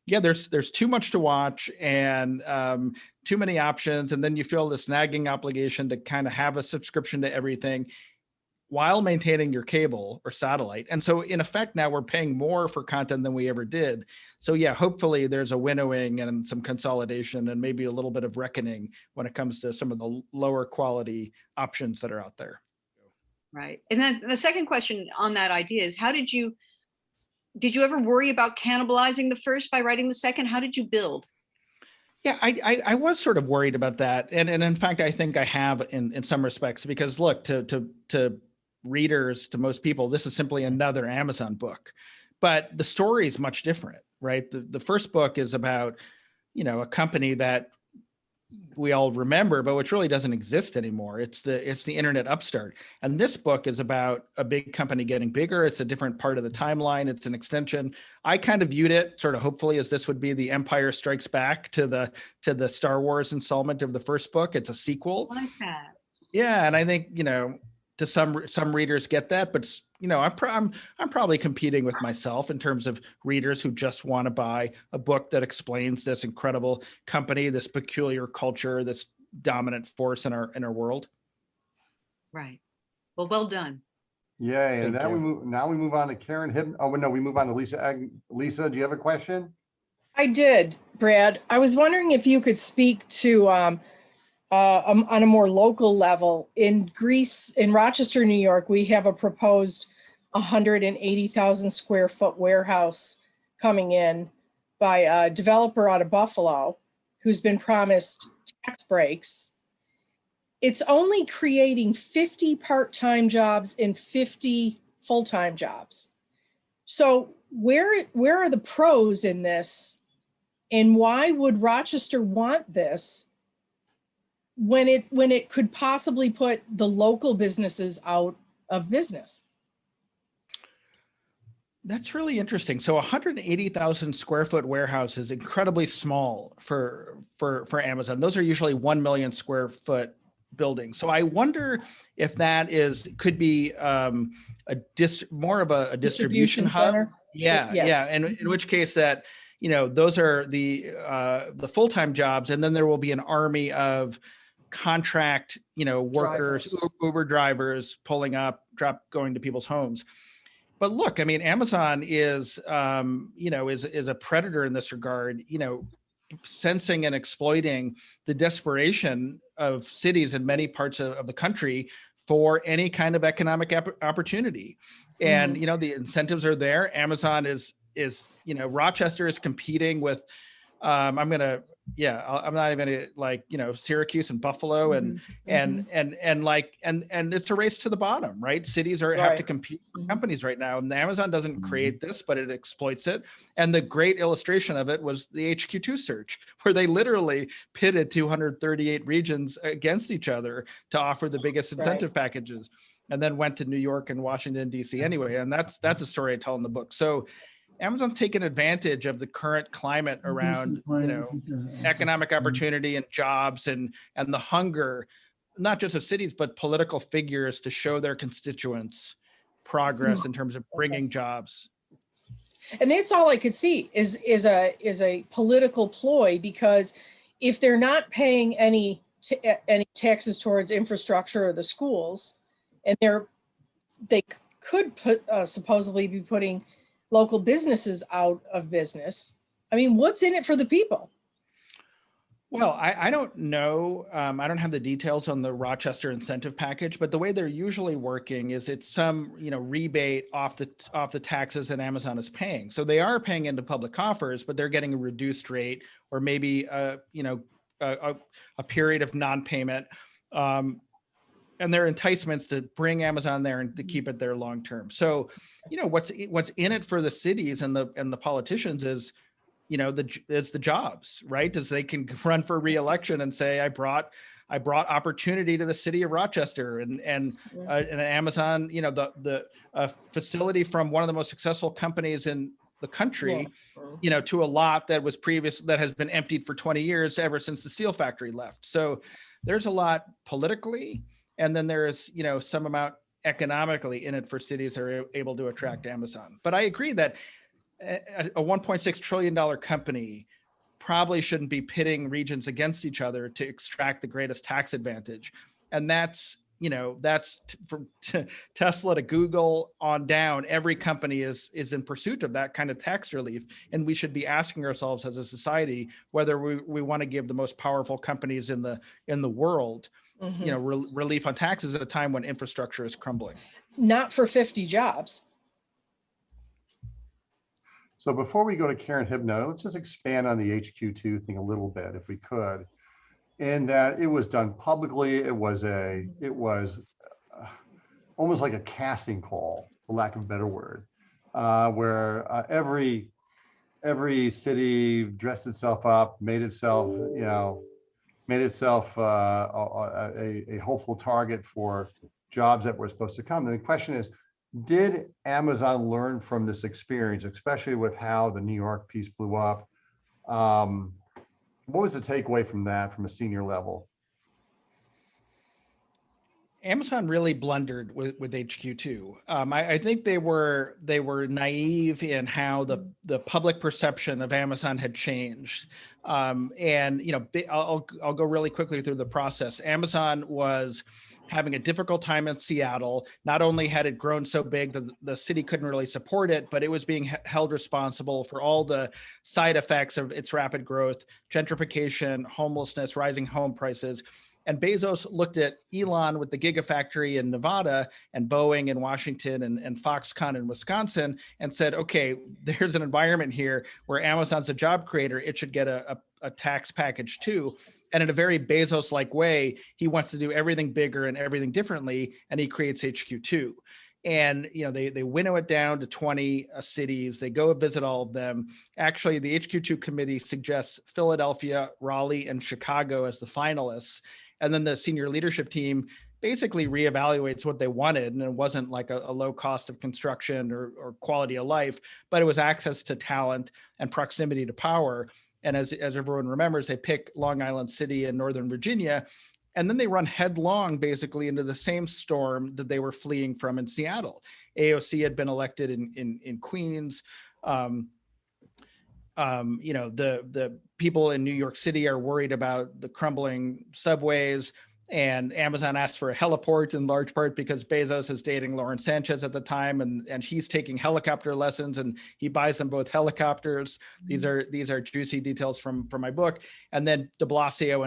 B: yeah, there's too much to watch and too many options, and then you feel this nagging obligation to kind of have a subscription to everything while maintaining your cable or satellite. And so in effect, now we're paying more for content than we ever did. So yeah, hopefully there's a winnowing and some consolidation and maybe a little bit of reckoning when it comes to some of the lower quality options that are out there.
L: Right. And then the second question on that idea is, did you ever worry about cannibalizing the first by writing the second? How did you build?
B: Yeah, I was sort of worried about that. And in fact, I think I have in some respects, because look, to readers, to most people, this is simply another Amazon book, but the story is much different, right? The first book is about, a company that we all remember, but which really doesn't exist anymore. It's the internet upstart. And this book is about a big company getting bigger. It's a different part of the timeline. It's an extension. I kind of viewed it sort of hopefully as this would be the Empire Strikes Back to the Star Wars installment of the first book. It's a sequel.
L: I like that.
B: Yeah, and I think, to some readers get that, but I'm probably competing with myself in terms of readers who just want to buy a book that explains this incredible company, this peculiar culture, this dominant force in our world.
L: Right. Well done.
A: Yay. And
B: Thank
A: then
B: you.
A: we move on to Karen Hibn. Oh, no, we move on to Lisa. Lisa, do you have a question?
M: I did, Brad. I was wondering if you could speak to on a more local level. In Greece, in Rochester, New York, we have a proposed 180,000 square foot warehouse coming in by a developer out of Buffalo who's been promised tax breaks. It's only creating 50 part-time jobs and 50 full-time jobs. So where are the pros in this? And why would Rochester want this when it could possibly put the local businesses out of business?
B: That's really interesting. So 180,000 square foot warehouse is incredibly small for Amazon. Those are usually 1 million square foot buildings. So I wonder if that could be more of a distribution hub.
M: Center.
B: Yeah. And in which case that, those are the full-time jobs, and then there will be an army of contract, workers, Uber drivers pulling up, going to people's homes. But look, I mean, Amazon is a predator in this regard, sensing and exploiting the desperation of cities in many parts of the country for any kind of economic opportunity. And, the incentives are there. Amazon is Rochester is competing with, I'm not even gonna Syracuse and Buffalo and it's a race to the bottom, right? Cities have to compete with companies right now. And Amazon doesn't create this, but it exploits it. And the great illustration of it was the HQ2 search, where they literally pitted 238 regions against each other to offer the biggest incentive packages, and then went to New York and Washington, DC anyway. And that's a story I tell in the book. So Amazon's taken advantage of the current climate around, economic opportunity and jobs and the hunger, not just of cities, but political figures to show their constituents progress in terms of bringing jobs.
M: And that's all I could see is a political ploy, because if they're not paying any taxes towards infrastructure or the schools, and they could supposedly be putting local businesses out of business. I mean, what's in it for the people?
B: Well, I don't know. I don't have the details on the Rochester incentive package, but the way they're usually working is it's some, rebate off the taxes that Amazon is paying. So they are paying into public coffers, but they're getting a reduced rate, or maybe a period of non-payment. And their enticements to bring Amazon there and to keep it there long term. So, what's in it for the cities and the politicians is, it's the jobs, right? As they can run for re-election and say, I brought opportunity to the city of Rochester, and Amazon, the facility from one of the most successful companies in the country, to a lot that has been emptied for 20 years ever since the steel factory left. So there's a lot politically. And then there is, some amount economically in it for cities that are able to attract Amazon. But I agree that a $1.6 trillion company probably shouldn't be pitting regions against each other to extract the greatest tax advantage. And that's from Tesla to Google on down. Every company is in pursuit of that kind of tax relief. And we should be asking ourselves as a society whether we want to give the most powerful companies in the world relief on taxes at a time when infrastructure is crumbling.
M: Not for 50 jobs.
A: So before we go to Karen Hibno, let's just expand on the HQ2 thing a little bit, if we could. In that it was done publicly, it was almost like a casting call, for lack of a better word, where every city dressed itself up, made itself, made itself a hopeful target for jobs that were supposed to come. And the question is, did Amazon learn from this experience, especially with how the New York piece blew up? What was the takeaway from that from a senior level?
B: Amazon really blundered with HQ2. I think they were naive in how the public perception of Amazon had changed. And I'll go really quickly through the process. Amazon was having a difficult time in Seattle. Not only had it grown so big that the city couldn't really support it, but it was being held responsible for all the side effects of its rapid growth: gentrification, homelessness, rising home prices. And Bezos looked at Elon with the Gigafactory in Nevada and Boeing in Washington and Foxconn in Wisconsin and said, okay, there's an environment here where Amazon's a job creator. It should get a tax package too. And in a very Bezos-like way, he wants to do everything bigger and everything differently, and he creates HQ2. And they winnow it down to 20 cities. They go visit all of them. Actually, the HQ2 committee suggests Philadelphia, Raleigh, and Chicago as the finalists. And then the senior leadership team basically reevaluates what they wanted. And it wasn't like a low cost of construction or quality of life, but it was access to talent and proximity to power. And as everyone remembers, they pick Long Island City in Northern Virginia, and then they run headlong basically into the same storm that they were fleeing from in Seattle. AOC had been elected in Queens. The people in New York City are worried about the crumbling subways, and Amazon asked for a heliport in large part because Bezos is dating Lauren Sanchez at the time, and he's taking helicopter lessons, and he buys them both helicopters. These are juicy details from my book. And then de Blasio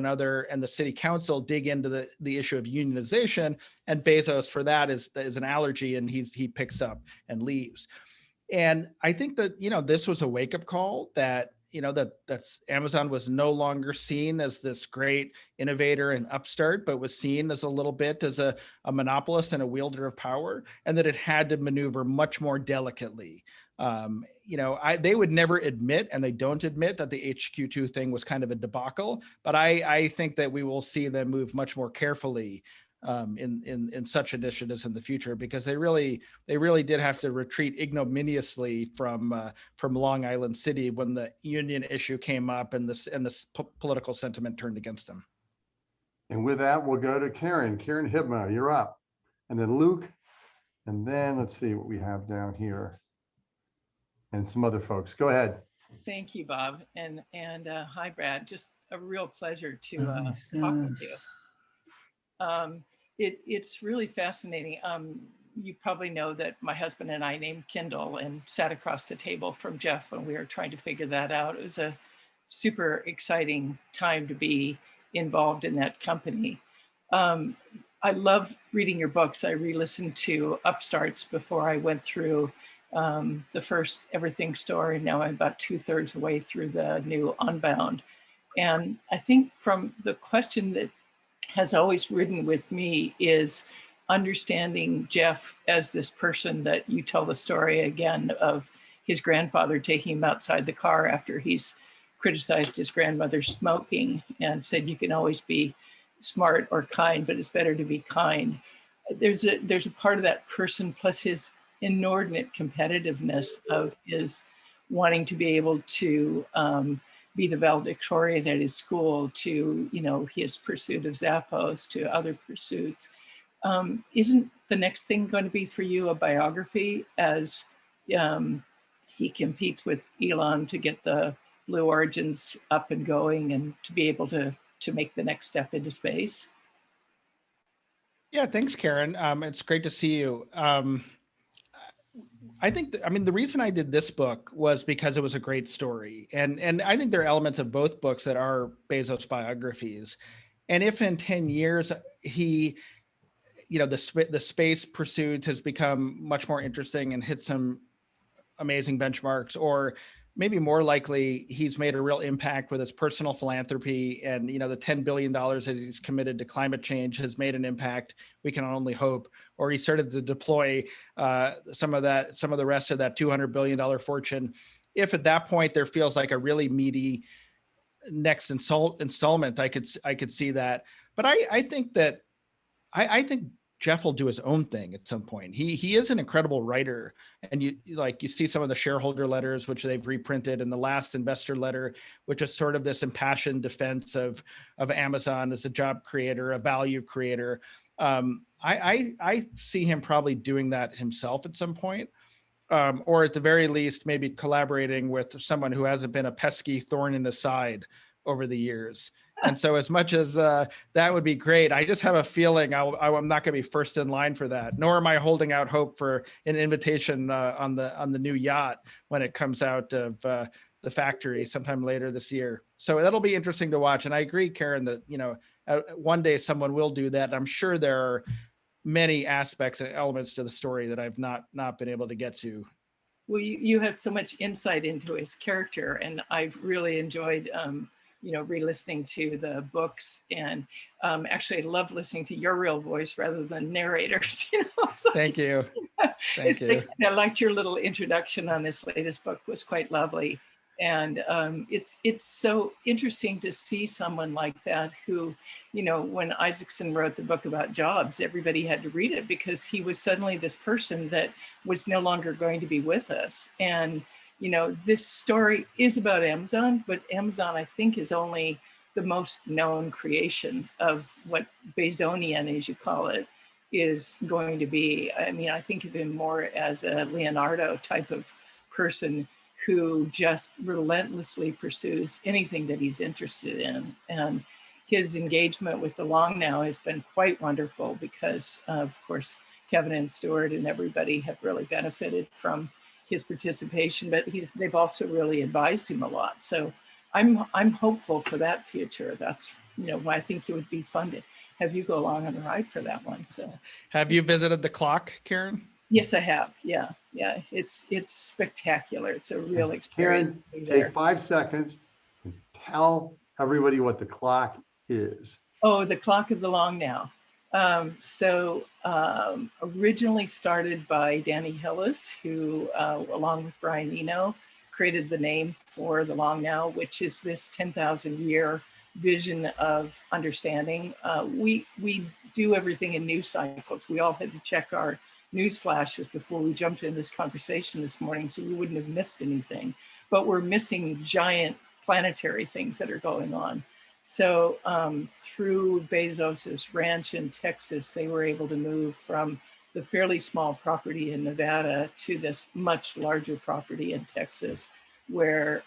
B: and the city council dig into the issue of unionization, and Bezos for that is an allergy, and he picks up and leaves. And I think that, this was a wake-up call that, that's Amazon was no longer seen as this great innovator and upstart, but was seen as a little bit as a monopolist and a wielder of power, and that it had to maneuver much more delicately. They would never admit, and they don't admit, that the HQ2 thing was kind of a debacle, but I think that we will see them move much more carefully in such initiatives in the future, because they really did have to retreat ignominiously from Long Island City when the union issue came up and this political sentiment turned against them.
A: And with that, we'll go to Karen Hibma, you're up, and then Luke, and then let's see what we have down here, and some other folks. Go ahead.
N: Thank you, Bob, and hi, Brad. Just a real pleasure to talk with you. It's really fascinating. You probably know that my husband and I named Kindle and sat across the table from Jeff when we were trying to figure that out. It was a super exciting time to be involved in that company. I love reading your books. I re-listened to Upstarts before I went through the first Everything Store, and now I'm about 2/3 the way through the new Unbound. And I think from the question that has always ridden with me is understanding Jeff as this person that you tell the story again of his grandfather taking him outside the car after he's criticized his grandmother smoking and said, you can always be smart or kind, but it's better to be kind. There's a part of that person, plus his inordinate competitiveness of his wanting to be able to be the valedictorian at his school, to his pursuit of Zappos, to other pursuits. Isn't the next thing going to be for you a biography as he competes with Elon to get the Blue Origins up and going and to be able to make the next step into space?
B: Yeah, thanks, Karen. It's great to see you. I think, the reason I did this book was because it was a great story. And I think there are elements of both books that are Bezos biographies. And if in 10 years, the space pursuit has become much more interesting and hit some amazing benchmarks, or maybe more likely, he's made a real impact with his personal philanthropy, and the $10 billion that he's committed to climate change has made an impact. We can only hope. Or he started to deploy some of the rest of that $200 billion fortune. If at that point there feels like a really meaty next installment, I could see that. But I think that I think Jeff will do his own thing at some point. He is an incredible writer, and you see some of the shareholder letters which they've reprinted, and the last investor letter, which is sort of this impassioned defense of Amazon as a job creator, a value creator. I see him probably doing that himself at some point, or at the very least, maybe collaborating with someone who hasn't been a pesky thorn in the side over the years. And so as much as that would be great, I just have a feeling I'm not going to be first in line for that, nor am I holding out hope for an invitation on the new yacht when it comes out of the factory sometime later this year. So that'll be interesting to watch. And I agree, Karen, that, one day someone will do that. I'm sure there are many aspects and elements to the story that I've not been able to get to.
N: Well, you have so much insight into his character, and I've really enjoyed re-listening to the books, and actually I love listening to your real voice rather than narrators. So
B: Thank you. Thank you.
N: I liked your little introduction on this latest book, was quite lovely. And it's so interesting to see someone like that who, when Isaacson wrote the book about jobs, everybody had to read it because he was suddenly this person that was no longer going to be with us. And this story is about Amazon, but Amazon, I think, is only the most known creation of what Bezonian, as you call it, is going to be. I mean, I think of him more as a Leonardo type of person who just relentlessly pursues anything that he's interested in. And his engagement with the Long Now has been quite wonderful because, of course, Kevin and Stuart and everybody have really benefited from his participation, but they've also really advised him a lot. So I'm hopeful for that future. That's why I think it would be fun to have you go along on the ride for that one. So
B: have you visited the clock, Karen?
N: Yes, I have. Yeah. It's spectacular. It's a real experience.
A: Karen, take 5 seconds and tell everybody what the clock is.
N: Oh, the Clock of the Long Now. Originally started by Danny Hillis, who, along with Brian Eno, created the name for the Long Now, which is this 10,000 year vision of understanding. We do everything in news cycles. We all had to check our news flashes before we jumped into this conversation this morning, so we wouldn't have missed anything. But we're missing giant planetary things that are going on. So through Bezos's ranch in Texas, they were able to move from the fairly small property in Nevada to this much larger property in Texas, where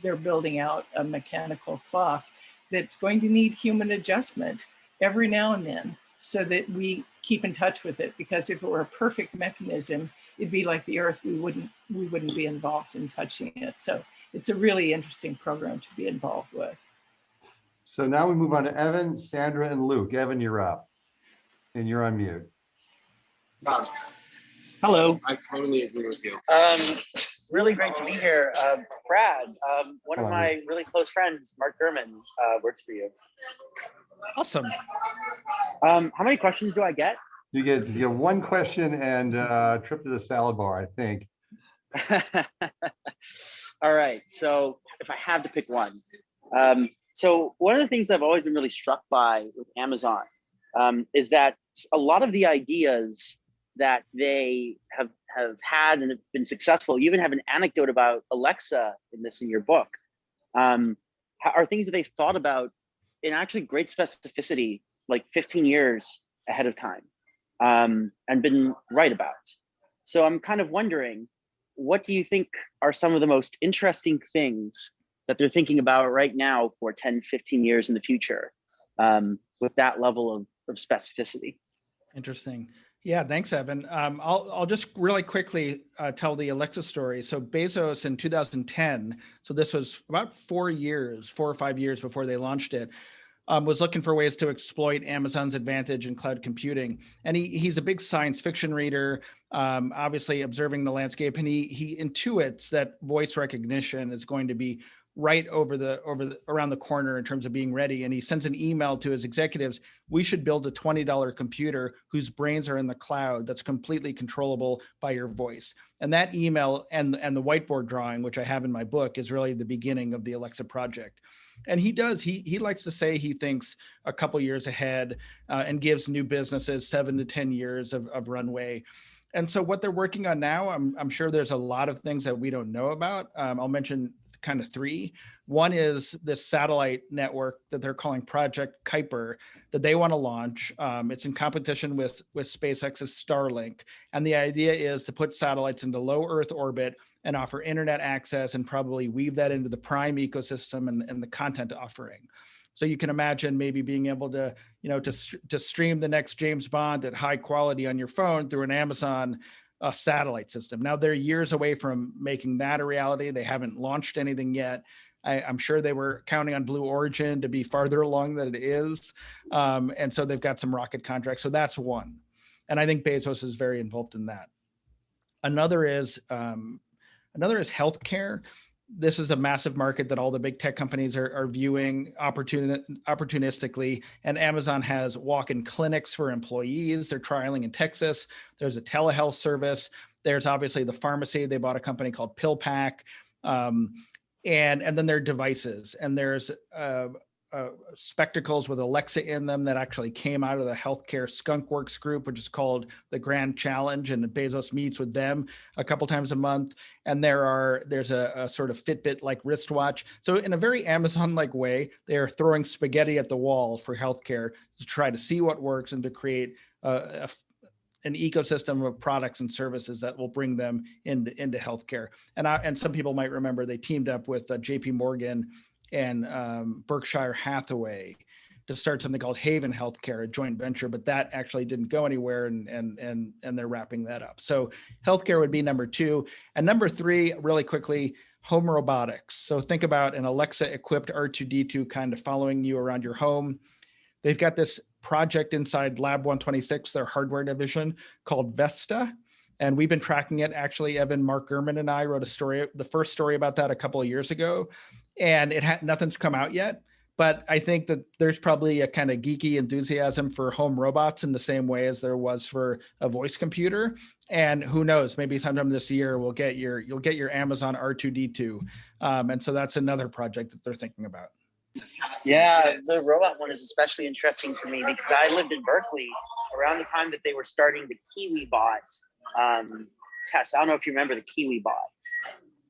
N: they're building out a mechanical clock that's going to need human adjustment every now and then so that we keep in touch with it. Because if it were a perfect mechanism, it'd be like the Earth, we wouldn't be involved in touching it. So it's a really interesting program to be involved with.
A: So now we move on to Evan, Sandra, and Luke. Evan, you're up, and you're on mute.
O: Hello. I totally agree with you. Really great to be here. Brad, one of my really close friends, Mark Gurman, works for you.
B: Awesome.
O: How many questions do I get?
A: You get one question and a trip to the salad bar, I think.
O: All right. So if I have to pick one. So one of the things I've always been really struck by with Amazon is that a lot of the ideas that they have had and have been successful, you even have an anecdote about Alexa in your book, are things that they've thought about in actually great specificity, like 15 years ahead of time, and been right about. So I'm kind of wondering, what do you think are some of the most interesting things that they're thinking about right now for 10, 15 years in the future with that level of specificity?
B: Interesting. Yeah, thanks, Evan. I'll just really quickly tell the Alexa story. So Bezos in 2010, so this was about 4 or 5 years before they launched it, was looking for ways to exploit Amazon's advantage in cloud computing. And he's a big science fiction reader, obviously observing the landscape, and he intuits that voice recognition is going to be right around the corner in terms of being ready. And he sends an email to his executives: we should build a $20 computer whose brains are in the cloud that's completely controllable by your voice. And that email and the whiteboard drawing, which I have in my book, is really the beginning of the Alexa project. And he does, he likes to say he thinks a couple years ahead and gives new businesses 7 to 10 years of runway. And so what they're working on now, I'm sure there's a lot of things that we don't know about. I'll mention kind of 3. One is this satellite network that they're calling Project Kuiper that they want to launch. It's in competition with SpaceX's Starlink. And the idea is to put satellites into low Earth orbit and offer internet access and probably weave that into the Prime ecosystem and the content offering. So you can imagine maybe being able to, to stream the next James Bond at high quality on your phone through an Amazon satellite system. Now they're years away from making that a reality. They haven't launched anything yet. I'm sure they were counting on Blue Origin to be farther along than it is. And so they've got some rocket contracts. So that's one. And I think Bezos is very involved in that. Another is healthcare. This is a massive market that all the big tech companies are viewing opportunistically. And Amazon has walk-in clinics for employees. They're trialing in Texas. There's a telehealth service. There's obviously the pharmacy. They bought a company called PillPack. And then there are devices. And there's spectacles with Alexa in them that actually came out of the healthcare skunkworks group, which is called the Grand Challenge, and Bezos meets with them a couple times a month. And there's a sort of Fitbit like wristwatch. So in a very Amazon-like way, they are throwing spaghetti at the wall for healthcare to try to see what works and to create an ecosystem of products and services that will bring them into healthcare. And some people might remember they teamed up with JP Morgan and Berkshire Hathaway to start something called Haven Healthcare, a joint venture, but that actually didn't go anywhere, and they're wrapping that up. So healthcare would be number 2. And number 3, really quickly, home robotics. So think about an Alexa-equipped R2-D2 kind of following you around your home. They've got this project inside Lab 126, their hardware division, called Vesta. And we've been tracking it. Actually, Evan, Mark Gurman, and I wrote the first story about that a couple of years ago. And nothing's come out yet. But I think that there's probably a kind of geeky enthusiasm for home robots in the same way as there was for a voice computer. And who knows, maybe sometime this year you'll get your Amazon R2-D2. And so that's another project that they're thinking about.
O: Yeah, the robot one is especially interesting to me because I lived in Berkeley around the time that they were starting the KiwiBot test. I don't know if you remember the KiwiBot.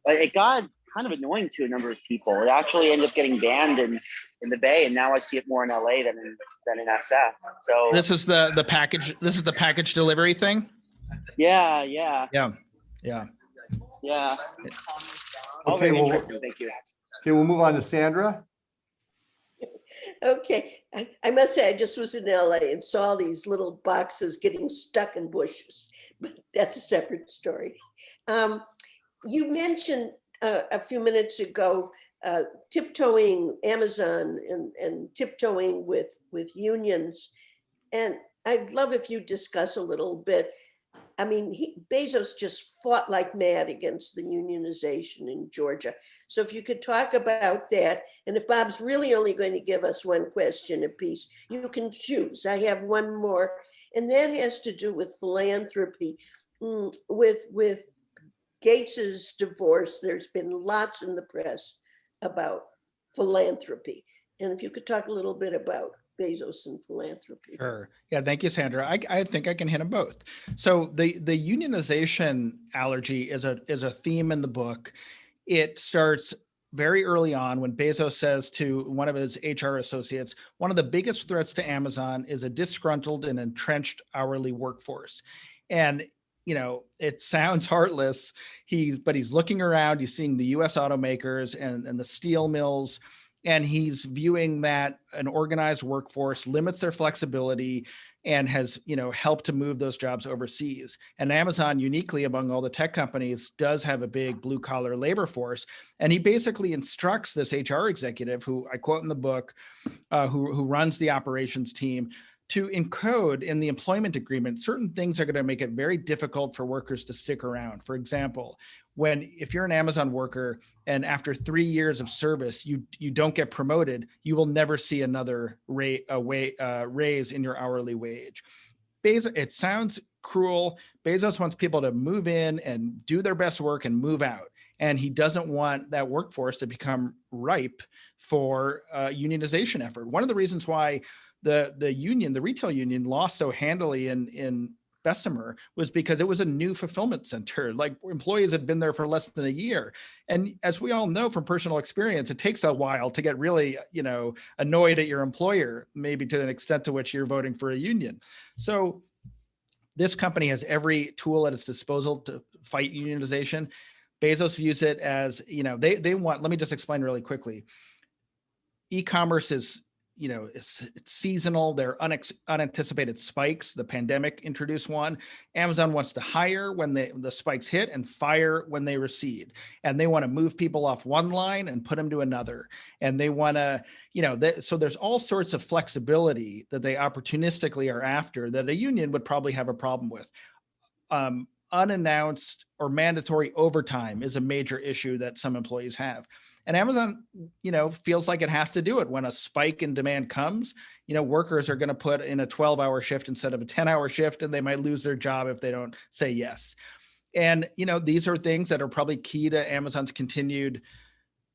O: But it got kind of annoying to a number of people. It actually ended up getting banned in the Bay, and now I see it more in LA than in SF. So
B: this is the package. This is the package delivery thing.
O: Yeah. All
A: Okay,
O: very interesting. Thank you.
A: Okay, we'll move on to Sandra.
P: Okay, I must say, I just was in LA and saw these little boxes getting stuck in bushes, but that's a separate story. You mentioned a few minutes ago tiptoeing Amazon and tiptoeing with unions, and I'd love if you discuss a little bit. I mean, Bezos just fought like mad against the unionization in Georgia. So if you could talk about that, and if Bob's really only going to give us one question apiece, you can choose. I have one more, and that has to do with philanthropy. With Gates's divorce, there's been lots in the press about philanthropy. And if you could talk a little bit about Bezos and philanthropy.
B: Sure. Yeah. Thank you, Sandra. I think I can hit them both. So the unionization allergy is a theme in the book. It starts very early on when Bezos says to one of his HR associates, one of the biggest threats to Amazon is a disgruntled and entrenched hourly workforce. And it sounds heartless. But he's looking around, he's seeing the US automakers and the steel mills, and he's viewing that an organized workforce limits their flexibility and has, helped to move those jobs overseas. And Amazon, uniquely among all the tech companies, does have a big blue collar labor force. And he basically instructs this HR executive, who I quote in the book, who runs the operations team, to encode in the employment agreement certain things are going to make it very difficult for workers to stick around. For example, if you're an Amazon worker and after 3 years of service, you don't get promoted, you will never see another raise in your hourly wage. It sounds cruel. Bezos wants people to move in and do their best work and move out. and he doesn't want that workforce to become ripe for unionization effort. One of the reasons why the retail union lost so handily in Bessemer was because it was a new fulfillment center. Like, employees had been there for less than a year. And as we all know from personal experience, it takes a while to get really, annoyed at your employer, maybe to an extent to which you're voting for a union. So this company has every tool at its disposal to fight unionization. Bezos views it as, they want, let me just explain really quickly. E-commerce is, it's seasonal. There are unanticipated spikes. The pandemic introduced one. Amazon wants to hire when the spikes hit and fire when they recede. And they want to move people off one line and put them to another. And they want to, so there's all sorts of flexibility that they opportunistically are after that a union would probably have a problem with. Unannounced or mandatory overtime is a major issue that some employees have. And Amazon, feels like it has to do it. When a spike in demand comes, workers are going to put in a 12-hour shift instead of a 10-hour shift, and they might lose their job if they don't say yes. And, these are things that are probably key to Amazon's continued,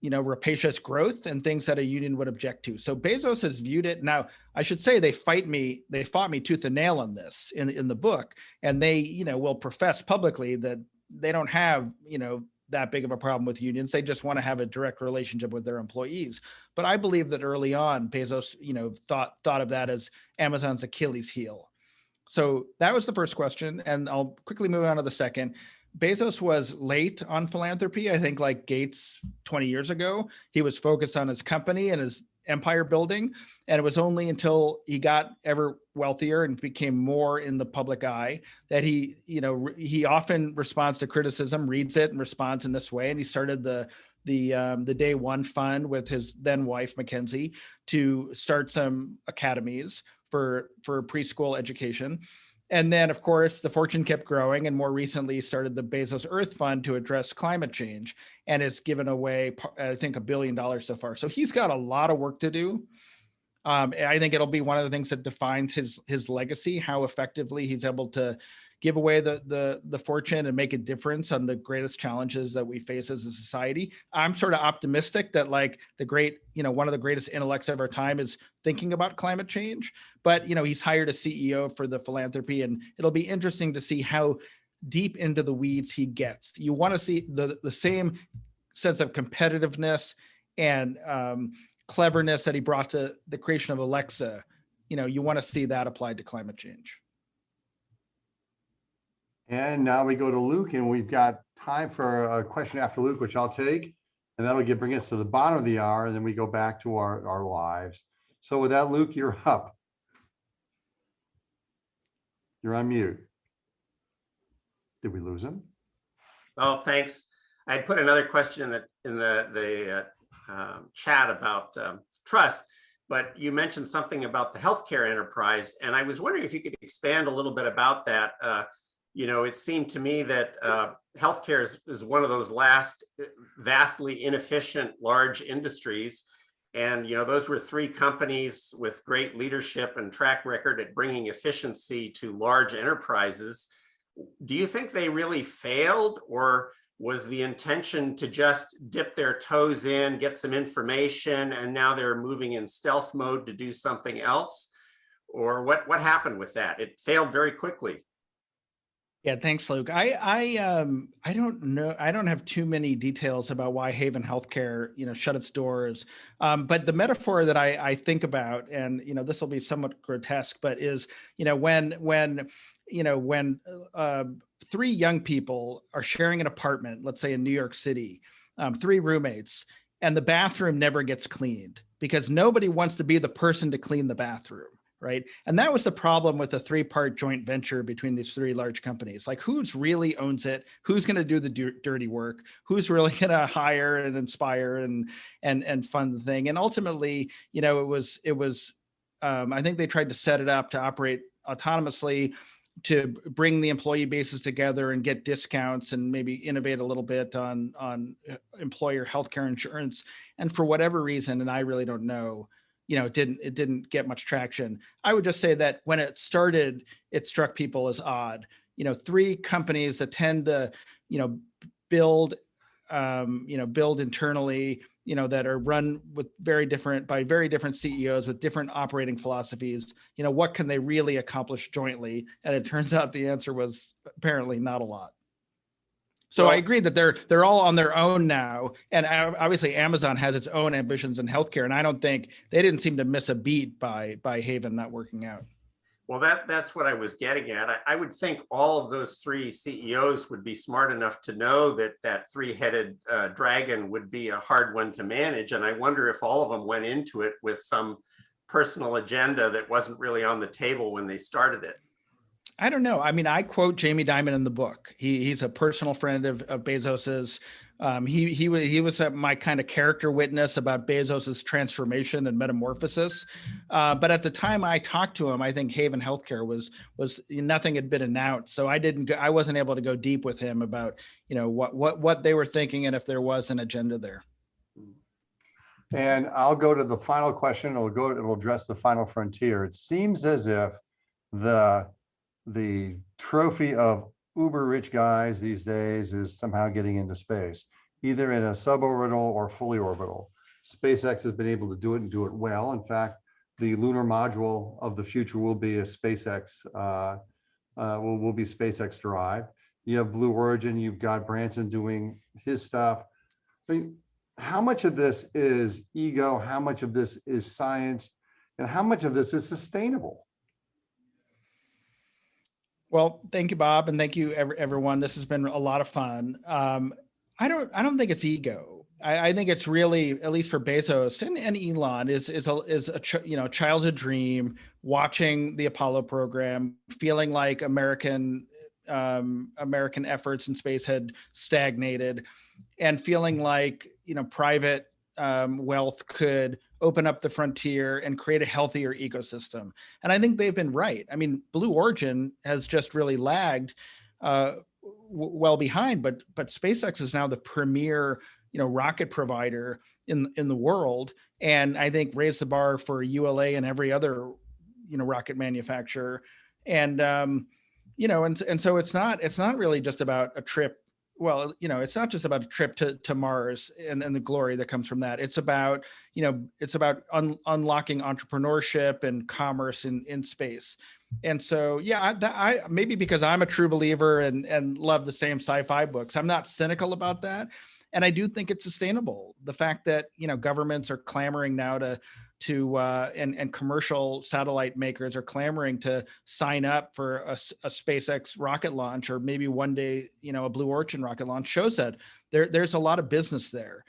B: rapacious growth and things that a union would object to. So Bezos has viewed it. Now, I should say they fought me tooth and nail on this in the book. And they, will profess publicly that they don't have, that big of a problem with unions. They just want to have a direct relationship with their employees. But I believe that early on, Bezos, thought of that as Amazon's Achilles heel. So that was the first question. And I'll quickly move on to the second. Bezos was late on philanthropy. I think like Gates 20 years ago, he was focused on his company and his empire building. And it was only until he got ever wealthier and became more in the public eye that he often responds to criticism, reads it and responds in this way. And he started the Day One Fund with his then wife, Mackenzie, to start some academies for preschool education. And then, of course, the fortune kept growing, and more recently started the Bezos Earth Fund to address climate change, and has given away, I think, $1 billion so far. So he's got a lot of work to do. I think it'll be one of the things that defines his legacy, how effectively he's able to give away the fortune and make a difference on the greatest challenges that we face as a society. I'm sort of optimistic that like one of the greatest intellects of our time is thinking about climate change, but he's hired a CEO for the philanthropy, and it'll be interesting to see how deep into the weeds he gets. You want to see the same sense of competitiveness and cleverness that he brought to the creation of Alexa. You want to see that applied to climate change.
A: And now we go to Luke, and we've got time for a question after Luke, which I'll take, and that'll bring us to the bottom of the hour, and then we go back to our lives. So with that, Luke, you're up. You're on mute. Did we lose him?
I: Oh, thanks. I had put another question in the chat about trust, but you mentioned something about the healthcare enterprise, and I was wondering if you could expand a little bit about that. It seemed to me that healthcare is one of those last vastly inefficient large industries. And, those were three companies with great leadership and track record at bringing efficiency to large enterprises. Do you think they really failed, or was the intention to just dip their toes in, get some information, and now they're moving in stealth mode to do something else? Or what happened with that? It failed very quickly.
B: Yeah, thanks, Luke. I don't know. I don't have too many details about why Haven Healthcare, shut its doors. But the metaphor that I think about, and this will be somewhat grotesque, but is when three young people are sharing an apartment, let's say in New York City, three roommates, and the bathroom never gets cleaned because nobody wants to be the person to clean the bathroom. Right. And that was the problem with the three-part joint venture between these three large companies. Like, who's really owns it? Who's going to do the dirty work? Who's really going to hire and inspire and fund the thing? And ultimately, it was I think they tried to set it up to operate autonomously, to bring the employee bases together and get discounts and maybe innovate a little bit on employer healthcare insurance. And for whatever reason, and I really don't know, it didn't get much traction. I would just say that when it started, it struck people as odd. Three companies that tend to, build build internally, that are run with by very different CEOs with different operating philosophies, what can they really accomplish jointly? And it turns out the answer was apparently not a lot. So I agree that they're all on their own now. And obviously Amazon has its own ambitions in healthcare. And I don't think they didn't seem to miss a beat by Haven not working out.
I: Well, that's what I was getting at. I would think all of those three CEOs would be smart enough to know that three-headed dragon would be a hard one to manage. And I wonder if all of them went into it with some personal agenda that wasn't really on the table when they started it.
B: I don't know. I mean, I quote Jamie Dimon in the book. He's a personal friend of Bezos's. He was my kind of character witness about Bezos's transformation and metamorphosis. But at the time I talked to him, I think Haven Healthcare was nothing had been announced. So I wasn't able to go deep with him about, what they were thinking and if there was an agenda there.
A: And I'll go to the final question. It'll address the final frontier. It seems as if the trophy of uber rich guys these days is somehow getting into space, either in a suborbital or fully orbital. SpaceX has been able to do it and do it well. In fact, the lunar module of the future will be a SpaceX, will be SpaceX derived. You have Blue Origin, you've got Branson doing his stuff. I mean, how much of this is ego? How much of this is science? And how much of this is sustainable?
B: Well, thank you, Bob, and thank you, everyone. This has been a lot of fun. I don't think it's ego. I think it's really, at least for Bezos and Elon, is a childhood dream, watching the Apollo program, feeling like American efforts in space had stagnated, and feeling like private wealth could open up the frontier and create a healthier ecosystem. And I think they've been right. I mean, Blue Origin has just really lagged well behind, but SpaceX is now the premier, rocket provider in the world. And I think raised the bar for ULA and every other, rocket manufacturer. And, and so it's not really just about a trip. Well, it's not just about a trip to Mars and the glory that comes from that. It's about, unlocking entrepreneurship and commerce in space. And so, yeah, I maybe because I'm a true believer and love the same sci-fi books, I'm not cynical about that. And I do think it's sustainable. The fact that, governments are clamoring now and commercial satellite makers are clamoring to sign up for a SpaceX rocket launch, or maybe one day, a Blue Origin rocket launch, shows that there's a lot of business there,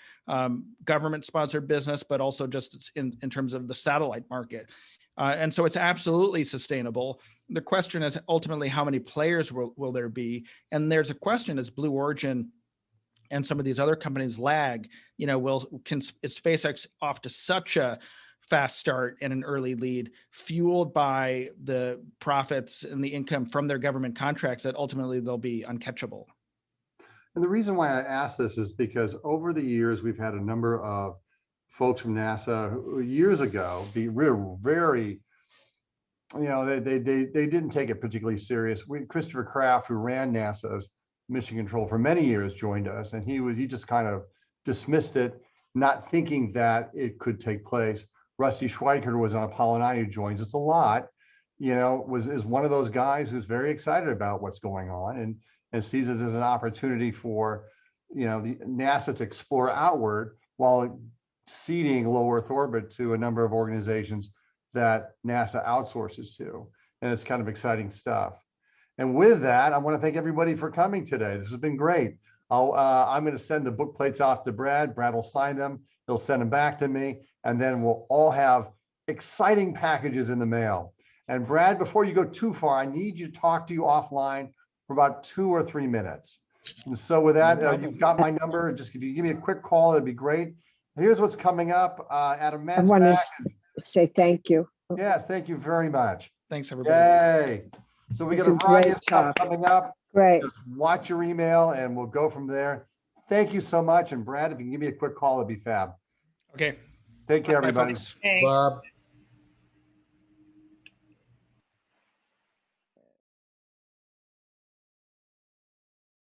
B: government sponsored business, but also just in terms of the satellite market. And so it's absolutely sustainable. The question is ultimately how many players will there be? And there's a question, as Blue Origin and some of these other companies lag, is SpaceX off to such a fast start and an early lead, fueled by the profits and the income from their government contracts, that ultimately they'll be uncatchable?
A: And the reason why I ask this is because over the years, we've had a number of folks from NASA who years ago be very, they didn't take it particularly serious. Christopher Kraft, who ran NASA's mission control for many years, joined us, and he just kind of dismissed it, not thinking that it could take place. Rusty Schweiker was on Apollo 9, who joins us a lot, is one of those guys who's very excited about what's going on and sees it as an opportunity for, the NASA to explore outward while ceding low Earth orbit to a number of organizations that NASA outsources to. And it's kind of exciting stuff. And with that, I want to thank everybody for coming today. This has been great. I'm going to send the book plates off to Brad. Brad will sign them. He'll send them back to me. And then we'll all have exciting packages in the mail. And Brad, before you go too far, I need you to talk to you offline for about 2 or 3 minutes. And so with that, you've got my number. Just if you give me a quick call, it'd be great. Here's what's coming up. Adam Metz.
F: I want to say thank you.
A: Yes, thank you very much.
B: Thanks, everybody.
A: Yay. So we got a variety of stuff coming up.
F: Great.
A: Just watch your email and we'll go from there. Thank you so much. And Brad, if you can give me a quick call, it'd be fab.
B: Okay.
A: Take care, everybody.
G: Bob.